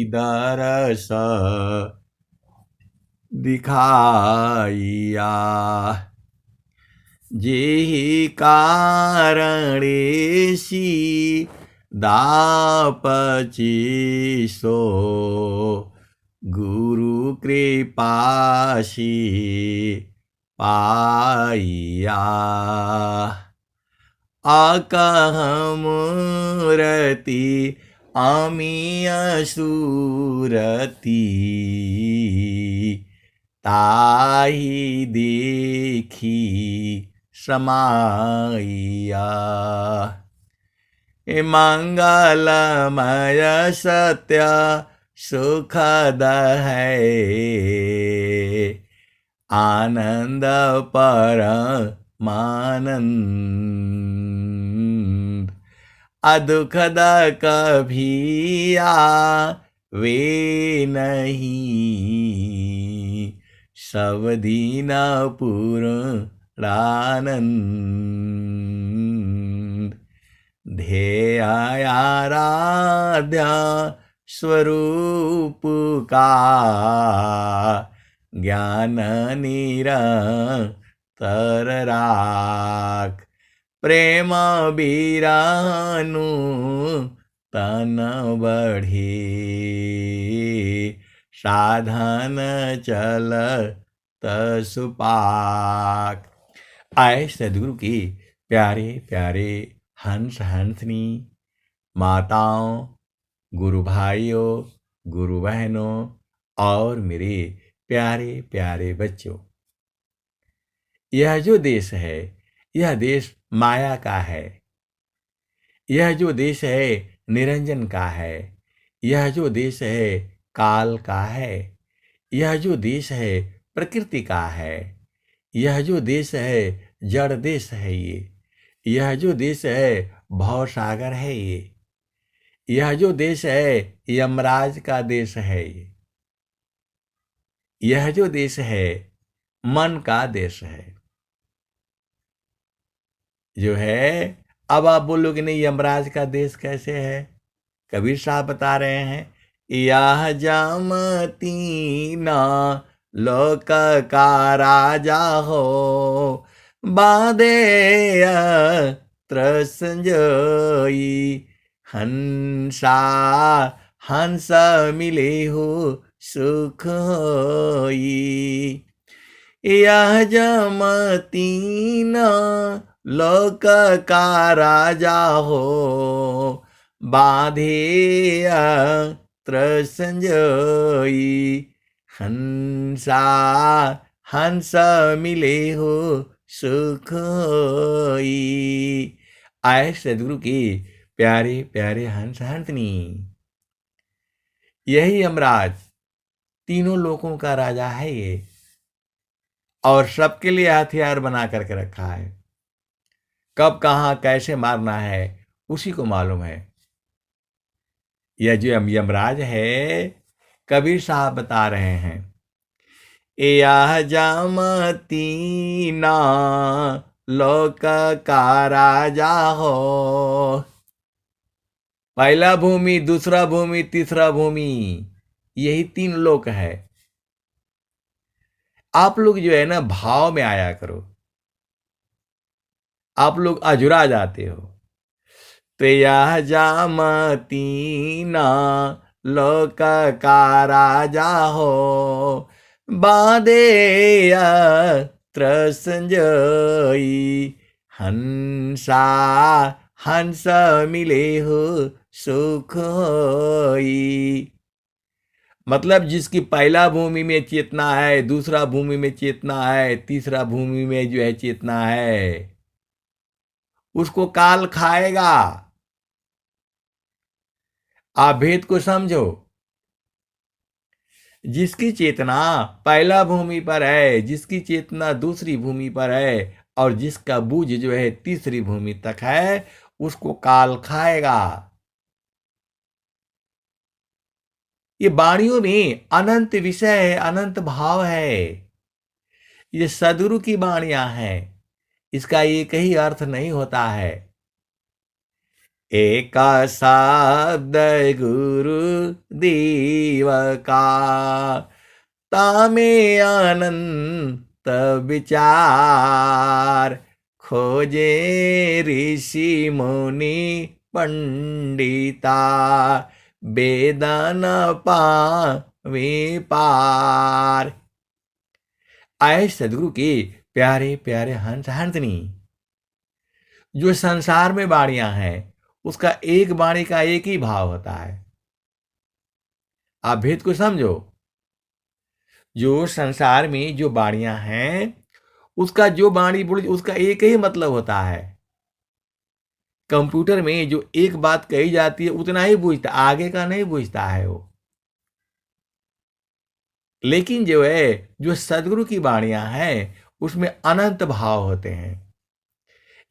दरस दिखाइया। जेहि कारणेसी दापची सो गुरु कृपासी पाइया। अकहमूरति अमीय सूरति ताहि देखी समाइया। मंगलमय सत्य सुखद है आनंद परमानंद। अदुखद कभी वे नहीं सब दीन पूर्णानंद। ध्येय आराध्य स्वरूप का ज्ञान निरंतर राख। प्रेम बीरानु तन बढ़े साधन चल तसुपाक। आए सदगुरु की प्यारे प्यारे हंस हंसनी माताओं, गुरु भाइयों, गुरु बहनों और मेरे प्यारे प्यारे बच्चों। यह जो देश है यह देश माया का है। यह जो देश है निरंजन का है। यह जो देश है काल का है। यह जो देश है प्रकृति का है। यह जो देश है जड़ देश है। यह जो देश है भव सागर है। यह जो देश है यमराज का देश है। यह जो देश है मन का देश है। जो है अब आप बोलोगे नहीं यमराज का देश कैसे है। कबीर साहब बता रहे हैं, यह जमती ना लोक का राजा हो बांधे त्रसंजोई हंसा हंस मिले हो सुख होई। यह जमती ना लोक का राजा हो बांधे त्रसंजोई हंसा हंस मिले हो सुख होई। आए सदगुरु की प्यारे प्यारे हंस हंसनी। यही यमराज तीनों लोकों का राजा है ये, और सबके लिए हथियार बना करके रखा है। कब कहां कैसे मारना है उसी को मालूम है। यह जो यमराज है कबीर साहब बता रहे हैं, यह जमती ना लोक का राजा हो। पहला भूमि, दूसरा भूमि, तीसरा भूमि, यही तीन लोक है। आप लोग जो है ना भाव में आया करो। आप लोग अजुरा जाते हो। तो यह जामती ना लोक का राजा हो बांधे त्रसंजोई हंसा हंस मिले हो सुख होई। मतलब जिसकी पहला भूमि में चेतना है, दूसरा भूमि में चेतना है, तीसरा भूमि में जो है चेतना है, उसको काल खाएगा। आप भेद को समझो। जिसकी चेतना पहला भूमि पर है, जिसकी चेतना दूसरी भूमि पर है, और जिसका बूझ जो है तीसरी भूमि तक है, उसको काल खाएगा। ये वाणियों में अनंत विषय है, अनंत भाव है। ये सदगुरु की वाणियां हैं। इसका एक ही अर्थ नहीं होता है। एक शब्द गुरु देव का, तामे अनंत विचार, खोजे ऋषि मुनि पंडिता, वेदन पावे पार। आए सदगुरु के प्यारे प्यारे हंस हंसनी। जो संसार में वाणियां हैं उसका एक वाणी का एक ही भाव होता है। आप भेद को समझो। जो संसार में जो वाणियां हैं उसका जो वाणी बोली उसका एक ही मतलब होता है। कंप्यूटर में जो एक बात कही जाती है उतना ही बूझता, आगे का नहीं बूझता है वो। लेकिन जो है जो सदगुरु की वाणियां हैं उसमें अनंत भाव होते हैं।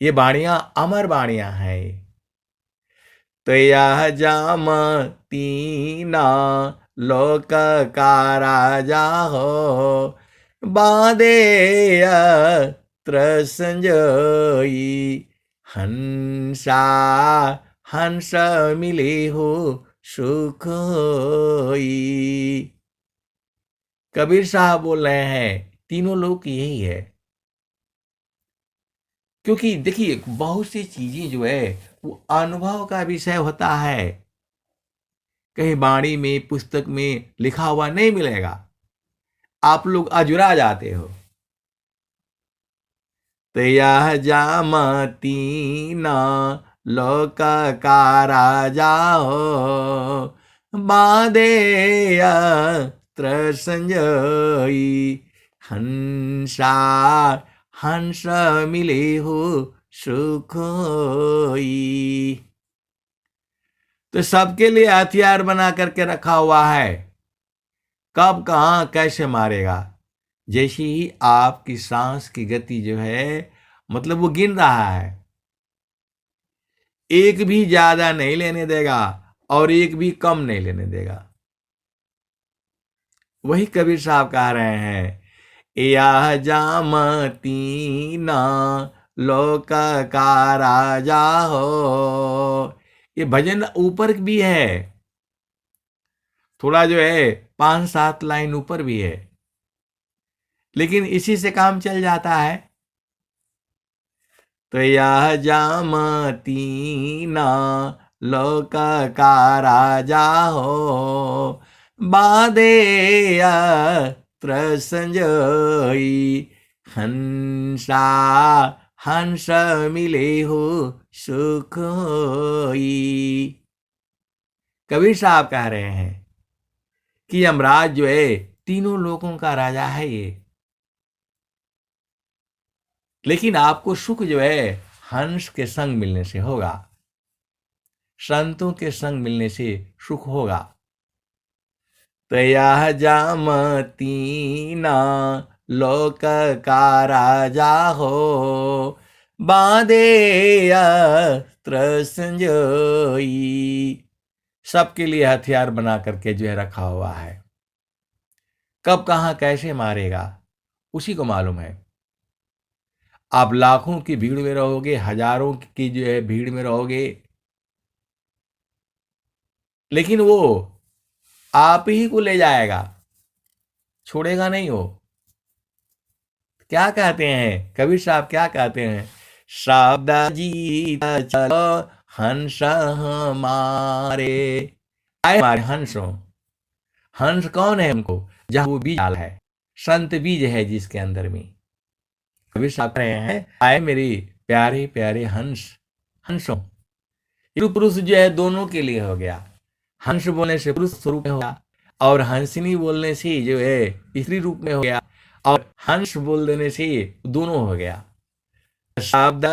ये वाणियां अमर वाणियां हैं। तो यह जाम तीना लोक का राजा हो, बादे त्र संजोई, हंसा हंस मिले हो सुख होई। कबीर साहब बोल रहे हैं तीनों लोग यही है। क्योंकि देखिए बहुत सी चीजें जो है वो अनुभव का विषय होता है। कहीं वाणी में पुस्तक में लिखा हुआ नहीं मिलेगा। आप लोग अजुरा जाते हो। तो यह जामती न लोक का राजा हो, बादे त्र संजोई, हंसा हंस मिले हो सुख होई। तो सबके लिए हथियार बना करके रखा हुआ है। कब कहां कैसे मारेगा। जैसे ही आपकी सांस की गति जो है मतलब वो गिन रहा है, एक भी ज्यादा नहीं लेने देगा और एक भी कम नहीं लेने देगा। वही कबीर साहब कह रहे हैं, यह जामती न लोक का राजा हो। ये भजन ऊपर भी है, थोड़ा जो है 5-7 लाइन ऊपर भी है, लेकिन इसी से काम चल जाता है। तो यह जामती न लोक का राजा हो, बादे त्र संजोई, हंसा हंस मिले हो सुख होई। कबीर साहब कह रहे हैं कि यमराज जो है तीनों लोगों का राजा है ये। लेकिन आपको सुख जो है हंस के संग मिलने से होगा, संतों के संग मिलने से सुख होगा। तो यह जामती न लोक का राजा हो, बांधे त्र संजोई। सबके लिए हथियार बना करके जो है रखा हुआ है। कब कहां कैसे मारेगा उसी को मालूम है। आप लाखों की भीड़ में रहोगे, हजारों की जो है भीड़ में रहोगे, लेकिन वो आप ही को ले जाएगा, छोड़ेगा नहीं वो। क्या कहते हैं कबीर साहब, क्या कहते हैं, शब्द जीत चलो हंस हमारे। आए हमारे हंसों। हंस कौन है हमको, जहां वो बीज डाला है, संत बीज है जिसके अंदर में। कबीर साहब कह रहे हैं, आए मेरे प्यारे प्यारे हंस हंसों। स्त्री पुरुष जो है दोनों के लिए हो गया। हंस बोलने से पुरुष स्वरूप में हो गया, और हंसनी बोलने से जो है स्त्री रूप में हो गया, और हंस बोल देने से दोनों हो गया। शब्द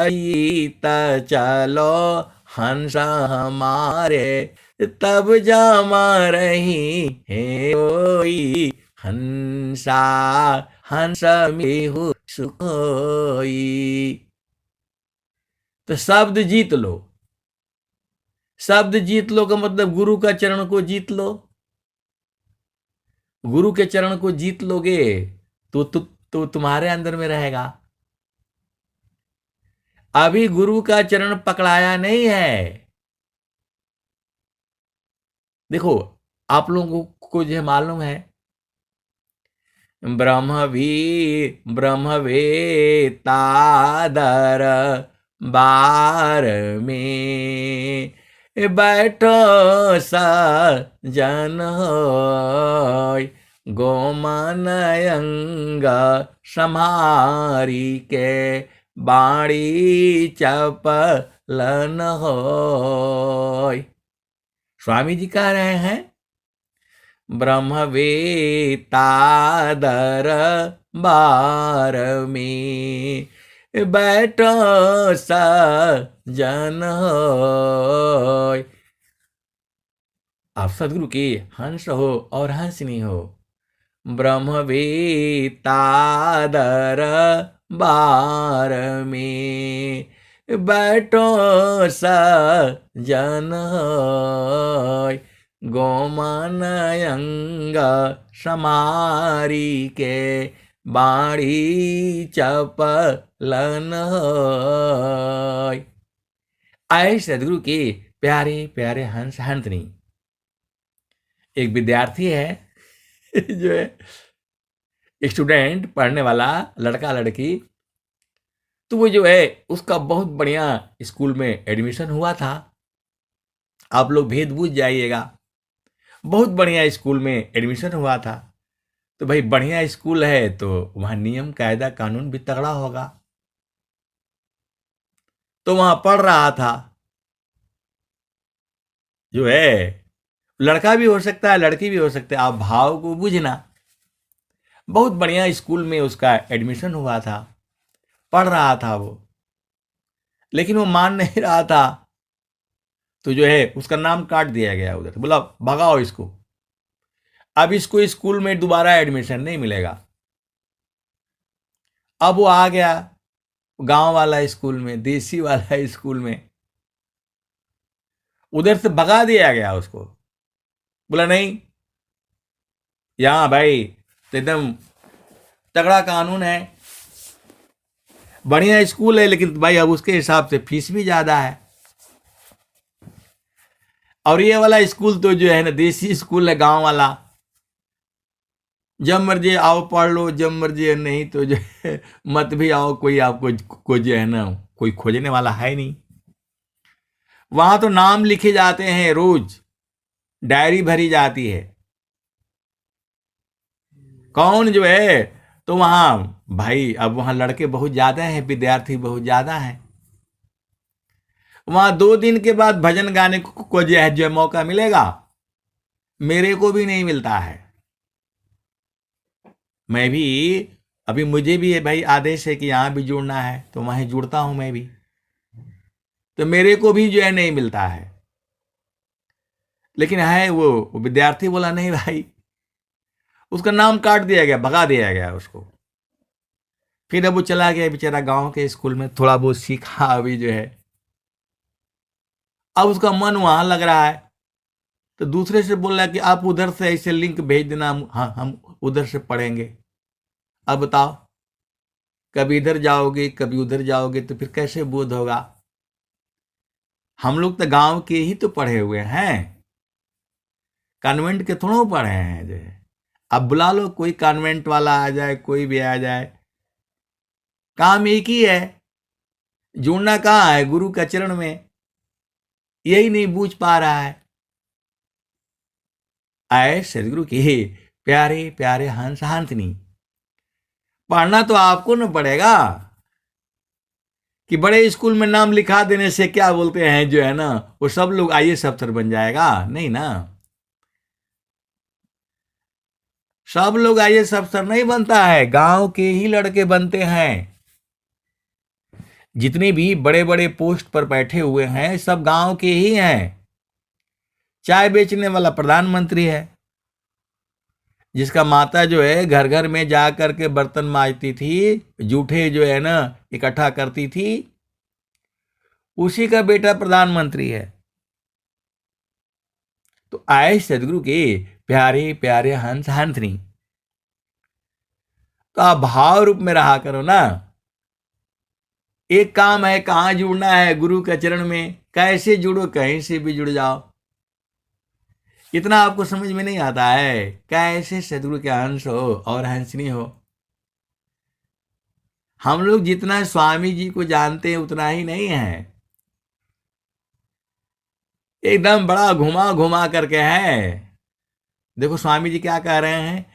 चलो हंस हमारे, तब जमा रही है ओई, हंसा हंस में हो सुखोई। तो शब्द जीत लो। शब्द जीत लो का मतलब गुरु का चरण को जीत लो। गुरु के चरण को जीत लोगे तो तुम्हारे अंदर में रहेगा। अभी गुरु का चरण पकड़ाया नहीं है, देखो, आप लोगों को जो मालूम है, ब्रह्मवेत्तादर बार में बैठो सजन होय, गोमनयंग समारी के बाणी चपलन होय। स्वामी जी कह रहे हैं, ब्रह्मवेत्तादर बार में बैठो सजन होय। आप सदगुरु के हंस हो और हंसनी हो। ब्रह्मवेत्तादर बार में बैठो सजन होय, गोमनयंग समारी के बाणी चपलन होय। आए सदगुरु के प्यारे प्यारे हंस हंसनी। एक विद्यार्थी है जो है स्टूडेंट, पढ़ने वाला लड़का लड़की, तो वो जो है उसका बहुत बढ़िया स्कूल में एडमिशन हुआ था। आप लोग भेद बूझ जाइएगा, बहुत बढ़िया स्कूल में एडमिशन हुआ था। तो भाई बढ़िया स्कूल है तो वहां नियम कायदा कानून भी तगड़ा होगा। तो वहां पढ़ रहा था, जो है लड़का भी हो सकता है लड़की भी हो सकता है, आप भाव को बुझना। बहुत बढ़िया स्कूल में उसका एडमिशन हुआ था, पढ़ रहा था वो, लेकिन वो मान नहीं रहा था। तो जो है उसका नाम काट दिया गया उधर, बोला भगाओ इसको, अब इसको स्कूल में दोबारा एडमिशन नहीं मिलेगा। अब वो आ गया गांव वाला स्कूल में, देसी वाला स्कूल में, उधर से भगा दिया गया उसको। बोला नहीं, यहां भाई तो एकदम तगड़ा कानून है, बढ़िया स्कूल है, लेकिन भाई अब उसके हिसाब से फीस भी ज्यादा है। और ये वाला स्कूल तो जो है ना देसी स्कूल है, गांव वाला, जब मर्जी आओ पढ़ लो, जब मर्जी नहीं तो जो है मत भी आओ, कोई आपको कोई जो है ना कोई खोजने वाला है नहीं। वहां तो नाम लिखे जाते हैं, रोज डायरी भरी जाती है, कौन जो है। तो वहां भाई अब वहां लड़के बहुत ज्यादा हैं, विद्यार्थी बहुत ज्यादा हैं। वहां 2 दिन के बाद भजन गाने को जो है मौका मिलेगा, मेरे को भी नहीं मिलता है। मैं भी अभी मुझे भी भाई आदेश है कि यहां भी जुड़ना है, तो वहीं जुड़ता हूं मैं भी, तो मेरे को भी जो है नहीं मिलता है। लेकिन है वो विद्यार्थी बोला नहीं भाई, उसका नाम काट दिया गया, भगा दिया गया उसको। फिर अब वो चला गया बेचारा गांव के स्कूल में, थोड़ा बहुत सीखा अभी जो है, अब उसका मन वहां लग रहा है। तो दूसरे से बोल रहा है कि आप उधर से ऐसे लिंक भेज देना, हम उधर से पढ़ेंगे। अब बताओ, कभी इधर जाओगे कभी उधर जाओगे तो फिर कैसे बोध होगा। हम लोग तो गांव के ही तो पढ़े हुए हैं, कॉन्वेंट के थोड़ा पढ़े हैं जो है। अब बुला लो कोई कॉन्वेंट वाला आ जाए, कोई भी आ जाए, काम एक ही है, जुड़ना कहाँ है, गुरु का चरण में। यही नहीं बूझ पा रहा है। आए सदगुरु के प्यारे प्यारे हंस हंसनी, पढ़ना तो आपको ना पड़ेगा कि बड़े स्कूल में नाम लिखा देने से क्या बोलते हैं जो है ना वो सब लोग आईएएस अफसर बन जाएगा, नहीं ना। सब लोग आईएएस अफसर नहीं बनता है, गांव के ही लड़के बनते हैं। जितने भी बड़े बड़े पोस्ट पर बैठे हुए हैं सब गांव के ही हैं। चाय बेचने वाला प्रधानमंत्री है, जिसका माता जो है घर घर में जा करके बर्तन मांजती थी, जूठे जो है ना इकट्ठा करती थी, उसी का बेटा प्रधानमंत्री है। तो आए सदगुरु के प्यारे प्यारे हंस हंसनी, तो आप भाव रूप में रहा करो ना। एक काम है, कहां जुड़ना है, गुरु के चरण में। कैसे जुड़ो, कहीं से भी जुड़ जाओ। इतना आपको समझ में नहीं आता है, कैसे सदगुरु के अंश हो और हंसनी हो। हम लोग जितना स्वामी जी को जानते हैं उतना ही नहीं है, एकदम बड़ा घुमा घुमा करके है। देखो स्वामी जी क्या कह रहे हैं,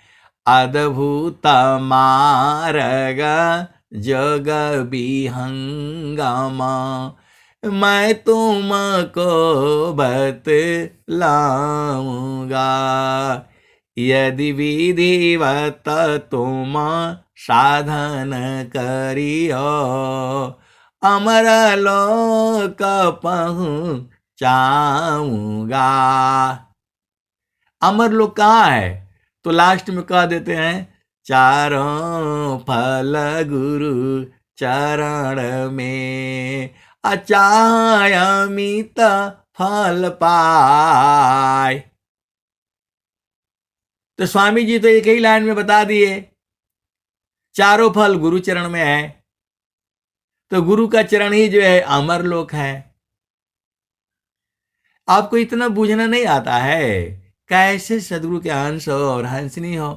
अद्भुत मार्ग जग विहंगम, मैं तुमको बतलाऊंगा, यदि विधिवत तुम साधन करियो, अमर लोक पहुँचाऊंगा। अमर लोक कहाँ है? तो लास्ट में कह देते हैं, चारों फल गुरु चरण में, अचाय अमित फल पाए। तो स्वामी जी तो एक ही लाइन में बता दिए, चारों फल गुरु चरण में है, तो गुरु का चरण ही जो है अमर लोक है। आपको इतना बूझना नहीं आता है, कैसे सदगुरु के अंश हो और हंसनी हो।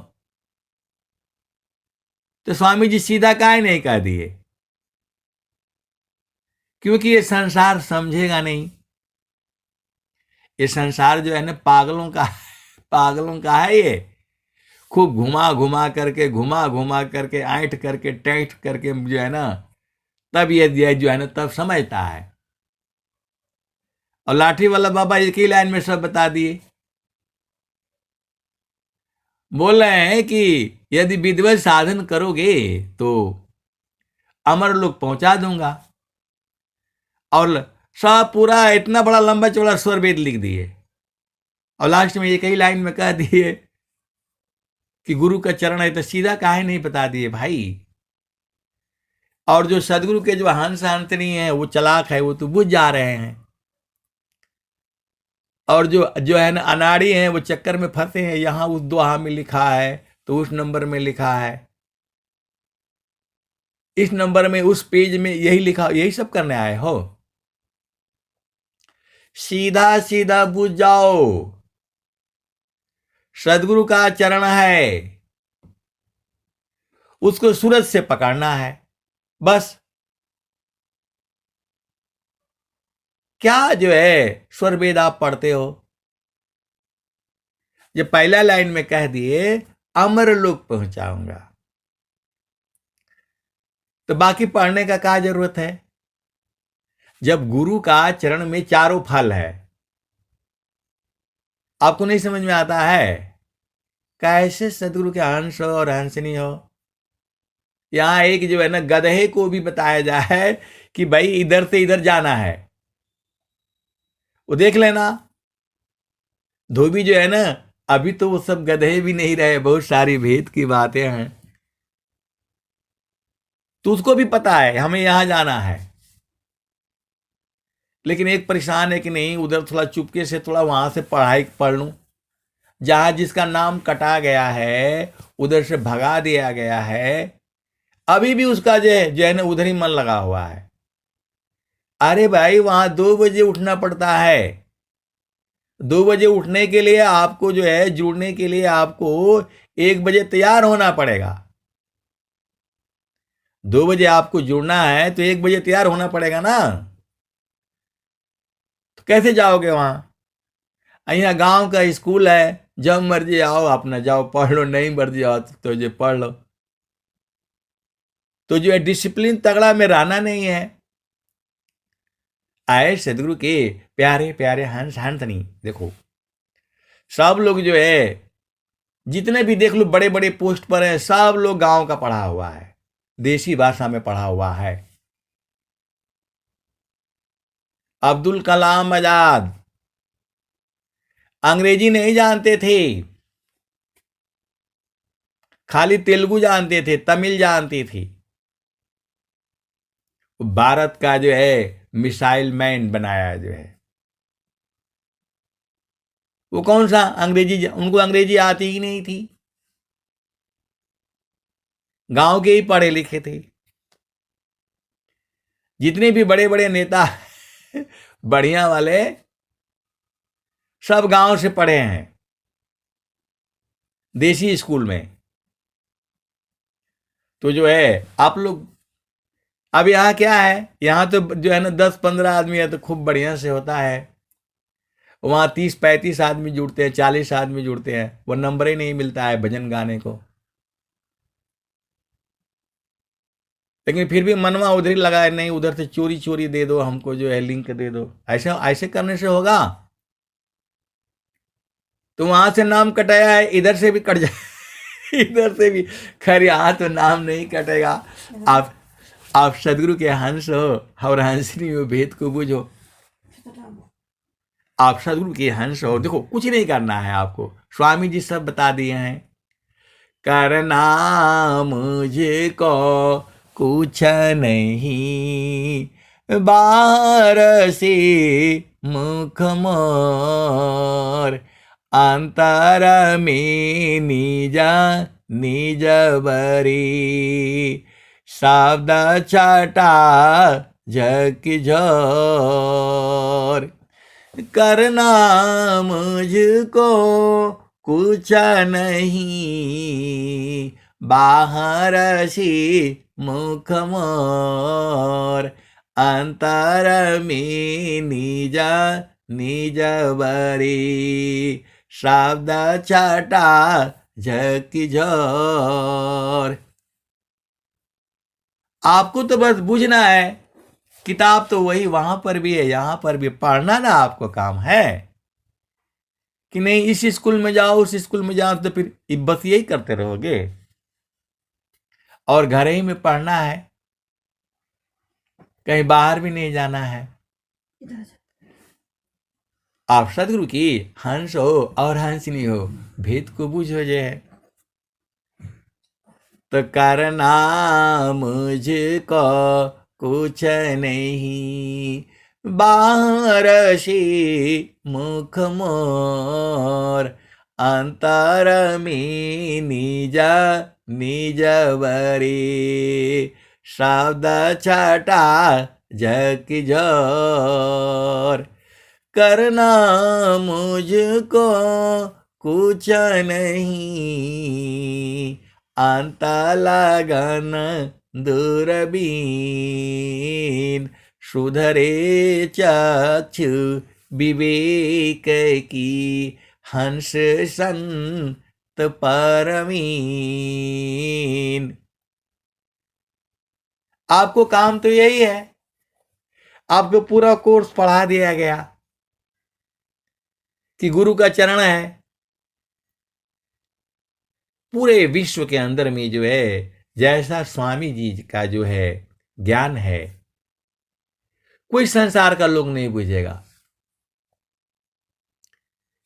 तो स्वामी जी सीधा काहे नहीं कह दिए, क्योंकि ये संसार समझेगा नहीं। ये संसार जो है ना पागलों का है। ये खूब घुमा घुमा करके ऐंठ करके टैंठ करके जो है ना, तब ये जो है ना तब समझता है। और लाठी वाला बाबा एक ही लाइन में सब बता दिए। बोल रहे हैं कि यदि विधिवत साधन करोगे तो अमर लोक पहुंचा दूंगा, और सब पूरा इतना बड़ा लंबा चौड़ा स्वर वेद लिख दिए, और लास्ट में एक ही लाइन में कह दिए कि गुरु का चरण है, तो सीधा काहे नहीं बता दिए भाई। और जो सदगुरु के जो हंस हंसनी है वो चालाक है, वो तो बुझ जा रहे हैं। और जो जो है ना अनाड़ी हैं वो चक्कर में फंसे हैं, यहां उस दोहा में लिखा है तो उस नंबर में लिखा है, इस नंबर में उस पेज में यही लिखा, यही सब करने आए हो। सीधा सीधा बुझ जाओ, सदगुरु का चरण है, उसको सूरज से पकड़ना है बस। क्या जो है स्वर वेद आप पढ़ते हो, जब पहला लाइन में कह दिए अमर लोक पहुंचाऊंगा, तो बाकी पढ़ने का क्या जरूरत है। जब गुरु का चरण में चारों फल है, आपको नहीं समझ में आता है, कैसे सदगुरु के अंश हो और हंसनी हो। यहां एक जो है ना गधे को भी बताया जाए कि भाई इधर से इधर जाना है, वो देख लेना। धोबी जो है ना, अभी तो वो सब गधे भी नहीं रहे, बहुत सारी भेद की बातें हैं, तो उसको भी पता है हमें यहां जाना है। लेकिन एक परेशान है कि नहीं, उधर थोड़ा चुपके से थोड़ा वहां से पढ़ाई पढ़ लूं, जहां जिसका नाम कटा गया है उधर से भगा दिया गया है, अभी भी उसका जो है ना उधर ही मन लगा हुआ है। अरे भाई वहां 2 बजे उठना पड़ता है, 2 बजे उठने के लिए आपको जो है जुड़ने के लिए आपको 1 बजे तैयार होना पड़ेगा। 2 बजे आपको जुड़ना है तो 1 बजे तैयार होना पड़ेगा ना, तो कैसे जाओगे वहां। यहाँ गांव का स्कूल है, जब मर्जी आओ अपना जाओ पढ़ लो, नहीं मर्जी आओ तो जो पढ़ लो। तो जो है डिसिप्लिन तगड़ा में रहना नहीं है। आए सदगुरु के प्यारे प्यारे हंस हंसनी, देखो सब लोग जो है जितने भी देख लो बड़े बड़े पोस्ट पर है, सब लोग गांव का पढ़ा हुआ है, देसी भाषा में पढ़ा हुआ है। अब्दुल कलाम आजाद अंग्रेजी नहीं जानते थे, खाली तेलुगु जानते थे, तमिल जानती थी। भारत का जो है मिसाइल मैन बनाया जो है, वो कौन सा अंग्रेजी, उनको अंग्रेजी आती ही नहीं थी, गांव के ही पढ़े लिखे थे। जितने भी बड़े बड़े नेता बढ़िया वाले, सब गांव से पढ़े हैं देसी स्कूल में। तो जो है आप लोग, अब यहाँ क्या है, यहाँ तो जो है ना 10-15 आदमी है तो खूब बढ़िया से होता है। वहाँ 30-35 आदमी जुड़ते हैं, 40 आदमी जुड़ते हैं, वो नंबर ही नहीं मिलता है भजन गाने को। लेकिन फिर भी मनवा उधर ही लगा है, नहीं उधर से चोरी चोरी दे दो हमको, जो है लिंक दे दो। ऐसे ऐसे करने से होगा? तो वहां से नाम कटाया है, इधर से भी कट जाए इधर से भी। खैर यहाँ तो नाम नहीं कटेगा। आप आप सदगुरु के हंस हो और हंसनी हो, भेद को बुझो। आप सदगुरु के हंस हो, देखो कुछ नहीं करना है आपको, स्वामी जी सब बता दिए हैं। करना मुझको कुछ नहीं, बाहर से मुख मोर, अंतर में निज निज बरी, शब्द छटा झक झोर। करना मुझको कुछ नहीं, बाहर से मुख मोर, अंतर में निज निज बरी, शब्द छटा झक झोर। आपको तो बस बुझना है, किताब तो वही वहां पर भी है यहां पर भी, पढ़ना ना आपको काम है कि नहीं इस स्कूल में जाओ उस स्कूल में जाओ, तो फिर बस यही करते रहोगे और घर ही में पढ़ना है, कहीं बाहर भी नहीं जाना है। आप सदगुरु की हंस हो और हंसनी हो, भेद को बूझो जे है। तो करना मुझको कुछ नहीं, बाहर से मुख मोर, अंतर में निज निज बरी, शब्द छटा झक झोर। करना मुझको कुछ नहीं, अंत लगन दूरबीन, सुधरे चक्षु विवेक की, हंस संत परमीन। आपको काम तो यही है, आपको पूरा कोर्स पढ़ा दिया गया कि गुरु का चरण है। पूरे विश्व के अंदर में जो है जैसा स्वामी जी का जो है ज्ञान है, कोई संसार का लोग नहीं बुझेगा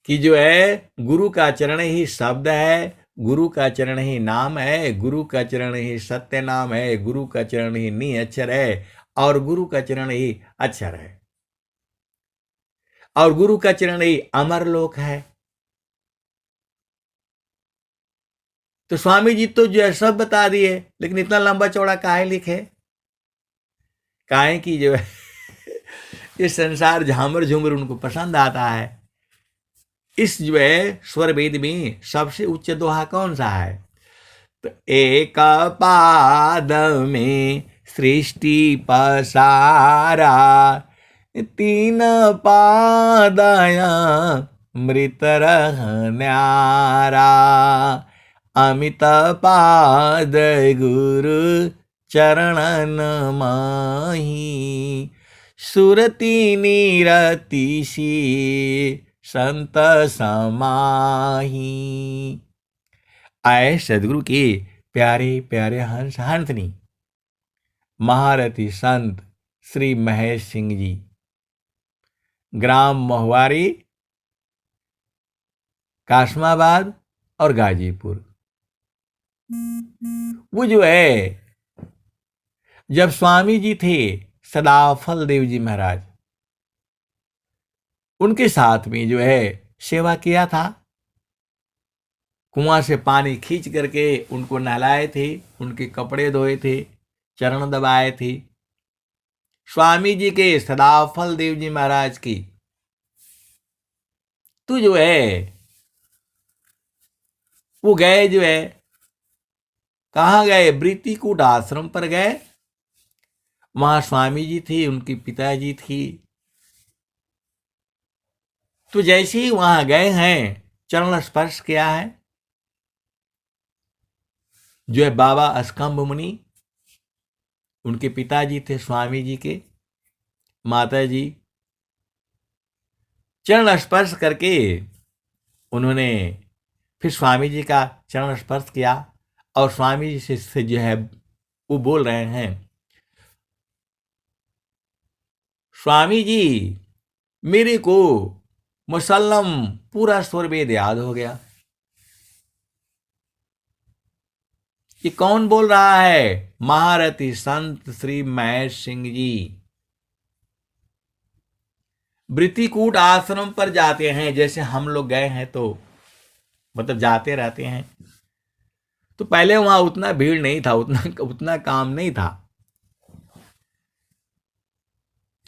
कि जो है गुरु का चरण ही शब्द है, गुरु का चरण ही नाम है, गुरु का चरण ही सत्य नाम है, गुरु का चरण ही नी अक्षर है, और गुरु का चरण ही अक्षर है, और गुरु का चरण ही अमर लोक है। तो स्वामी जी तो जो है सब बता दिए, लेकिन इतना लंबा चौड़ा काहे लिखे? काहे कि जो है ये संसार झामर झूमर उनको पसंद आता है। इस जो है स्वर वेद में सबसे उच्च दोहा कौन सा है? तो एक पाद में सृष्टि पसारा, तीन पादया मृत न्यारा, अमित पाद गुरु चरणन माही, सुरति नीरति सी संत समाही। आए सदगुरु के प्यारे प्यारे हंस हंसनी महारथी संत श्री महेश सिंह जी, ग्राम मोहवारी, कासमाबाद और गाजीपुर। वो जो है जब स्वामी जी थे सदाफल देव जी महाराज, उनके साथ में जो है सेवा किया था। कुआं से पानी खींच करके उनको नहलाए थे, उनके कपड़े धोए थे, चरण दबाए थे। स्वामी जी के सदाफल देव जी महाराज की तो जो है वो गए, जो है कहाँ गए, वृत्तिकूट आश्रम पर गए। वहां स्वामी जी थे, उनके पिताजी थी। तो जैसे ही वहां गए हैं, चरण स्पर्श किया है, जो है बाबा अस्कंभ मुनि, उनके पिताजी थे स्वामी जी के, माता जी, चरण स्पर्श करके उन्होंने फिर स्वामी जी का चरण स्पर्श किया। और स्वामी जी से जो है वो बोल रहे हैं, स्वामी जी मेरे को मुसल्लम पूरा स्वर वेद याद हो गया। ये कौन बोल रहा है? महारथी संत श्री महेश सिंह जी। वृत्तिकूट आश्रम पर जाते हैं, जैसे हम लोग गए हैं तो मतलब जाते रहते हैं। तो पहले वहां उतना भीड़ नहीं था, उतना उतना काम नहीं था।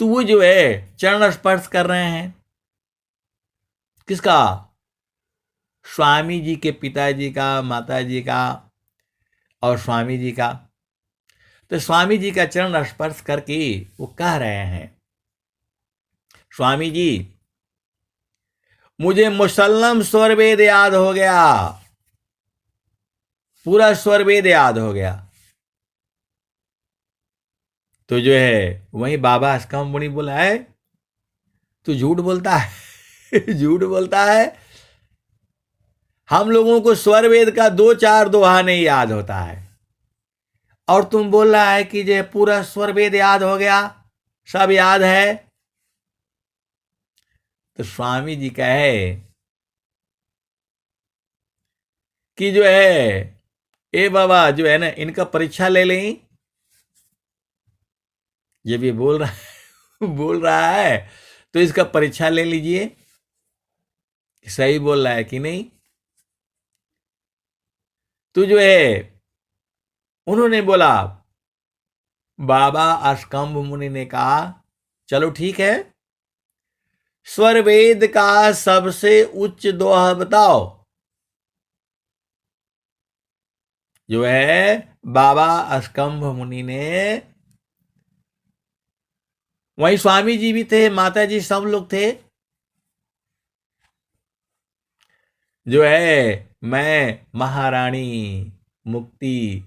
तो वो जो है चरण स्पर्श कर रहे हैं, किसका? स्वामी जी के पिताजी का, माता जी का और स्वामी जी का। तो स्वामी जी का चरण स्पर्श करके वो कह रहे हैं, स्वामी जी मुझे मुसल्लम स्वर वेद याद हो गया, पूरा स्वर वेद याद हो गया। तो जो है वही बाबा अस्कंभ मुनि बोला है, तू झूठ बोलता है झूठ बोलता है। हम लोगों को स्वर वेद का 2-4 दोहा नहीं याद होता है, और तुम बोल रहा है कि जो पूरा स्वर वेद याद हो गया, सब याद है। तो स्वामी जी कहे कि जो है ए बाबा, जो है ना, इनका परीक्षा ले लें। जब ये बोल रहा है बोल रहा है तो इसका परीक्षा ले लीजिए, सही बोल रहा है कि नहीं। तो जो है उन्होंने बोला, बाबा अस्कंभ मुनि ने कहा चलो ठीक है, स्वर वेद का सबसे उच्च दोहा बताओ। जो है बाबा अस्कंभ मुनि ने, वहीं स्वामी जी भी थे, माता जी, सब लोग थे। जो है मैं महारानी मुक्ति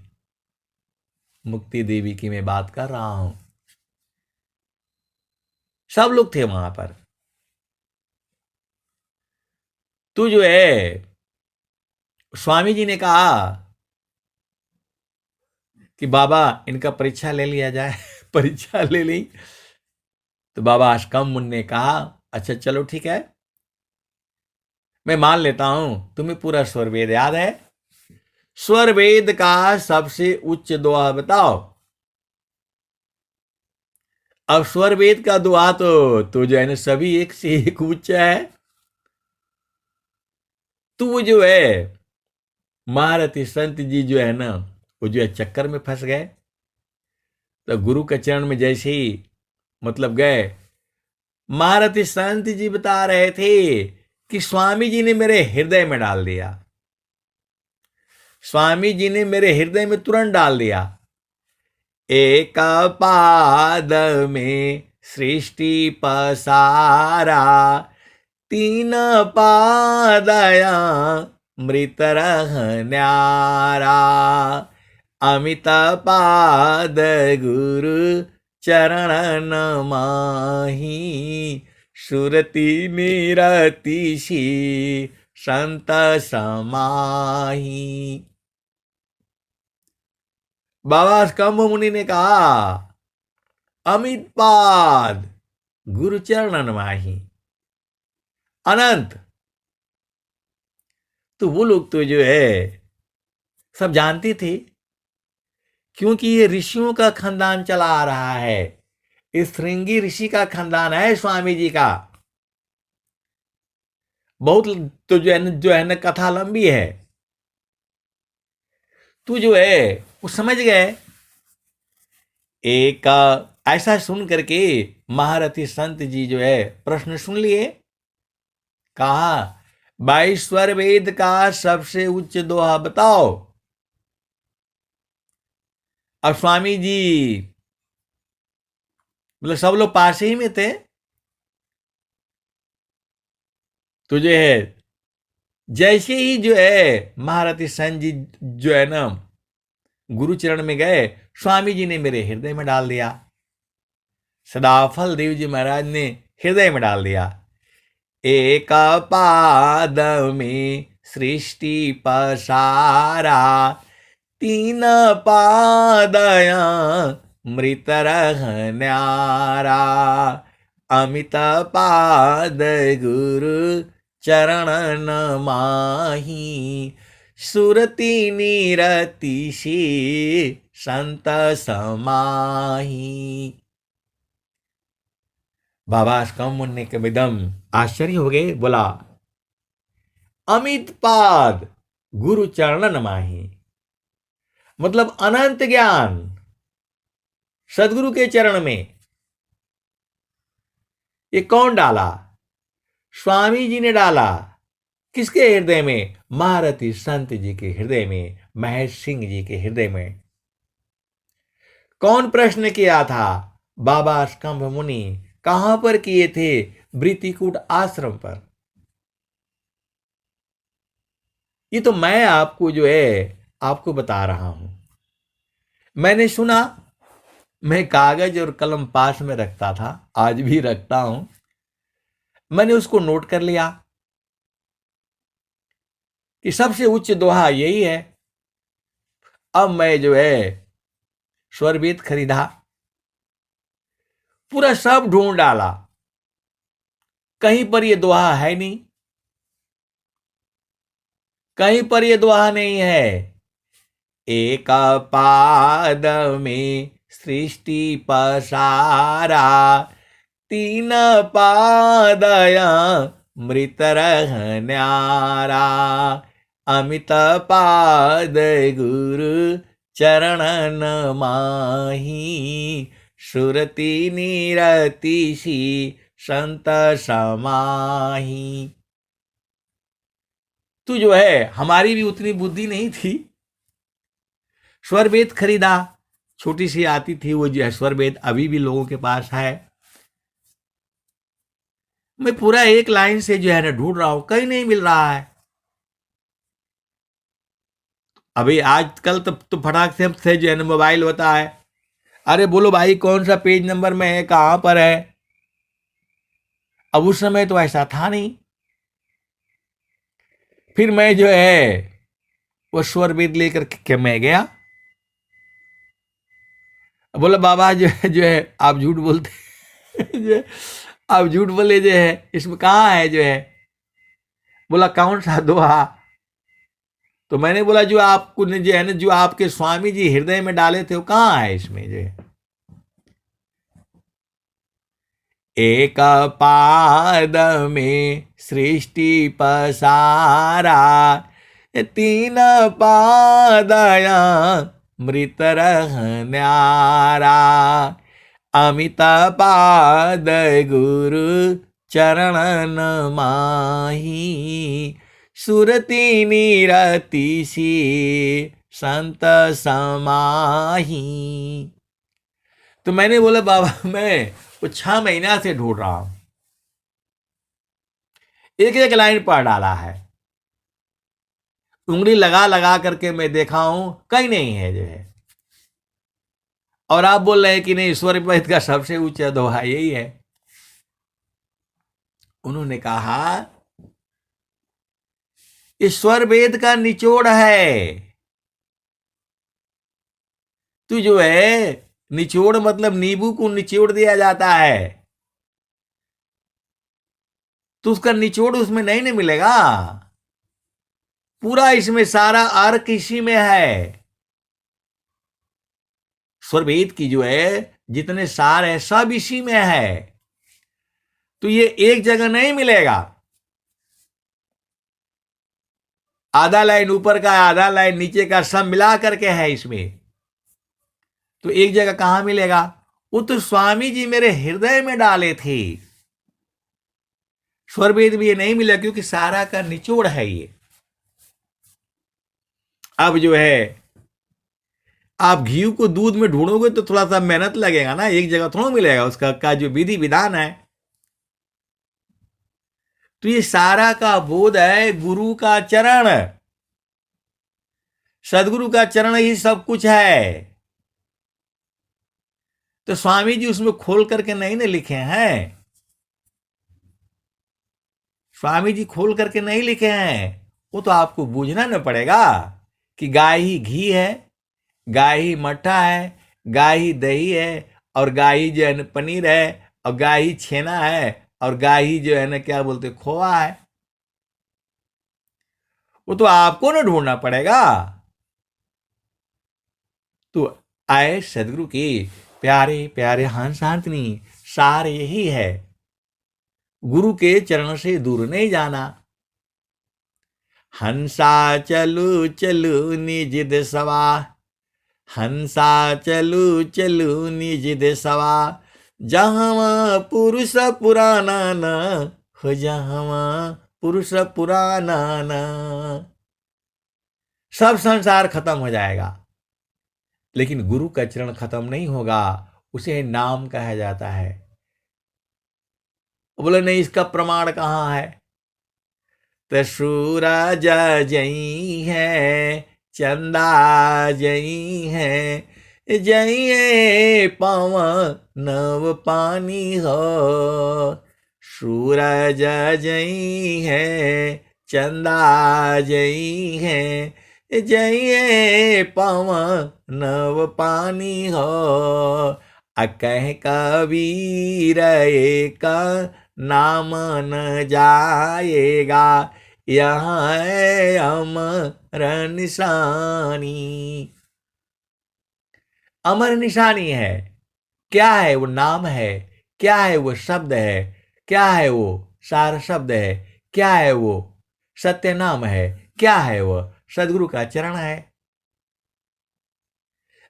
मुक्ति देवी की मैं बात कर रहा हूं, सब लोग थे वहां पर। तो जो है स्वामी जी ने कहा कि बाबा इनका परीक्षा ले लिया जाए परीक्षा ले ली। तो बाबा अस्कंभ मुनि ने कहा अच्छा चलो ठीक है, मैं मान लेता हूं तुम्हें पूरा स्वर वेद याद है, स्वर वेद का सबसे उच्च दोहा बताओ। अब स्वर वेद का दोहा तो जो है ना सभी एक से एक उच्च है। तो वो जो है महारथी संत जी जो है ना, वो जो है चक्कर में फंस गए। तो गुरु के चरण में जैसे ही मतलब गए, महारथी संत जी बता रहे थे कि स्वामी जी ने मेरे हृदय में डाल दिया, स्वामी जी ने मेरे हृदय में तुरंत डाल दिया। एक पाद में सृष्टि पसारा, 3 पादया मृत रह न्यारा, अमित पाद गुरु चरण माही, सुरति निरति सी संत समाही। बाबा अस्कंभ मुनि ने कहा अमित पाद गुरु चरण माही, अनंत। तो वो लोग तो जो है सब जानते थे, क्योंकि ये ऋषियों का खानदान चला आ रहा है, इस श्रृंगी ऋषि का खानदान है स्वामी जी का। बहुत तो जो है ना कथा लंबी है। तो जो है वो समझ गए। एक ऐसा सुन करके महारथी संत जी जो है प्रश्न सुन लिए कहा, भाई स्वर वेद का सबसे उच्च दोहा बताओ। अब स्वामी जी मतलब सब लोग पास ही में थे, तो जो है जैसे ही जो है महारथी सन जी जो है ना गुरु चरण में गए, स्वामी जी ने मेरे हृदय में डाल दिया। सदाफल देव जी महाराज ने हृदय में डाल दिया। एक पाद में सृष्टि पसारा, तीन पादया मृत रह न्यारा, अमित पाद गुरु चरण न माही, सुरति निरति सी संत समाही। बाबा कम मुन्ने के बिदम आश्चर्य हो गए, बोला अमित पाद गुरु चरणन माही, मतलब अनंत ज्ञान सदगुरु के चरण में। ये कौन डाला? स्वामी जी ने डाला। किसके हृदय में? महारथी संत जी के हृदय में, महेश सिंह जी के हृदय में। कौन प्रश्न किया था? बाबा स्कंभ मुनि। कहां पर किए थे? वृत्तिकूट आश्रम पर। ये तो मैं आपको जो है आपको बता रहा हूं। मैंने सुना, मैं कागज और कलम पास में रखता था, आज भी रखता हूं। मैंने उसको नोट कर लिया कि सबसे उच्च दोहा यही है। अब मैं जो है स्वरवेद खरीदा, पूरा सब ढूंढ डाला, कहीं पर ये दोहा है नहीं, कहीं पर ये दोहा नहीं है। एक पाद में सृष्टि पसारा, तीन पादया मृत रह न्यारा, अमित पाद गुरु चरण न माही, सुरति निरति सी संत समाही। तू जो है, हमारी भी उतनी बुद्धि नहीं थी। स्वरवेद खरीदा, छोटी सी आती थी वो जो है स्वरवेद, अभी भी लोगों के पास है। मैं पूरा एक लाइन से जो है ना ढूंढ रहा हूं, कहीं नहीं मिल रहा है। अभी आजकल तो फटाक से जो है ना मोबाइल होता है, अरे बोलो भाई कौन सा पेज नंबर में है, कहां पर है। अब उस समय तो ऐसा था नहीं। फिर मैं जो है वो स्वरवेद लेकर के मैं गया। बोला बाबा जो है आप झूठ बोलते जो है, आप झूठ बोले जो है, इसमें कहाँ है जो है। बोला कौन सा दोहा? तो मैंने बोला जो आपको जो है ना, जो आपके स्वामी जी हृदय में डाले थे, वो कहाँ है इसमें जो है। एक पाद में सृष्टि पसारा, तीन पादया मृत रह न्यारा, अमित पाद गुरु चरण न माही, सुरति निरति सी संत समाही। तो मैंने बोला बाबा मैं वो 6 महीना से ढूंढ रहा हूं, एक एक लाइन पढ़ डाला है, उंगली लगा लगा करके मैं देखा हूं, कहीं नहीं है जो है। और आप बोल रहे हैं कि नहीं ईश्वर वेद का सबसे ऊंचा दोहा यही है। उन्होंने कहा ईश्वर वेद का निचोड़ है। तू जो है निचोड़ मतलब नींबू को निचोड़ दिया जाता है, तो उसका निचोड़ उसमें नहीं मिलेगा। पूरा इसमें सारा अर्क इसी में है। स्वरवेद की जो है जितने सार है सब इसी में है, तो ये एक जगह नहीं मिलेगा। आधा लाइन ऊपर का आधा लाइन नीचे का सब मिला करके है इसमें, तो एक जगह कहां मिलेगा। वो तो स्वामी जी मेरे हृदय में डाले थे। स्वर वेद में ये नहीं मिला, क्योंकि सारा का निचोड़ है ये। अब जो है आप घी को दूध में ढूंढोगे तो थोड़ा सा मेहनत लगेगा ना, एक जगह थोड़ा मिलेगा, उसका का जो विधि विधान है। तो ये सारा का बोध है गुरु का चरण, सदगुरु का चरण ही सब कुछ है। तो स्वामी जी उसमें खोल करके नहीं ना लिखे हैं, स्वामी जी खोल करके नहीं लिखे हैं, वो तो आपको बूझना न पड़ेगा कि गाय ही घी है, गाय ही मट्ठा है, गाय ही दही है, और गाय ही जो है ना पनीर है, और गाय ही छेना है, और गाय ही जो है ना क्या बोलते खोआ है। वो तो आपको ना ढूंढना पड़ेगा। तो आए सदगुरु के प्यारे प्यारे हंस हाथनी, सार यही है, गुरु के चरण से दूर नहीं जाना। हंसा चलू चलू निज देसवा, हंसा चलू चलू निज देसवा, जहाँ पुरुष पुराना न हो, जहाँ पुरुष पुराना न। सब संसार खत्म हो जाएगा, लेकिन गुरु का चरण खत्म नहीं होगा, उसे नाम कहा जाता है। बोले नहीं, इसका प्रमाण कहाँ है? तो सूरज जई है, चंदा जई है, जइए पवन नव पानी हो। सूरज जई है, चंदा जई है, जइए पवन नव पानी हो। अकह कबीर एक नाम न जाएगा, यहाँ है अमर निशानी। अमर निशानी है। क्या है वो? नाम है। क्या है वो? शब्द है। क्या है वो? सार शब्द है। क्या है वो? सत्य नाम है। क्या है वो? सदगुरु का चरण है।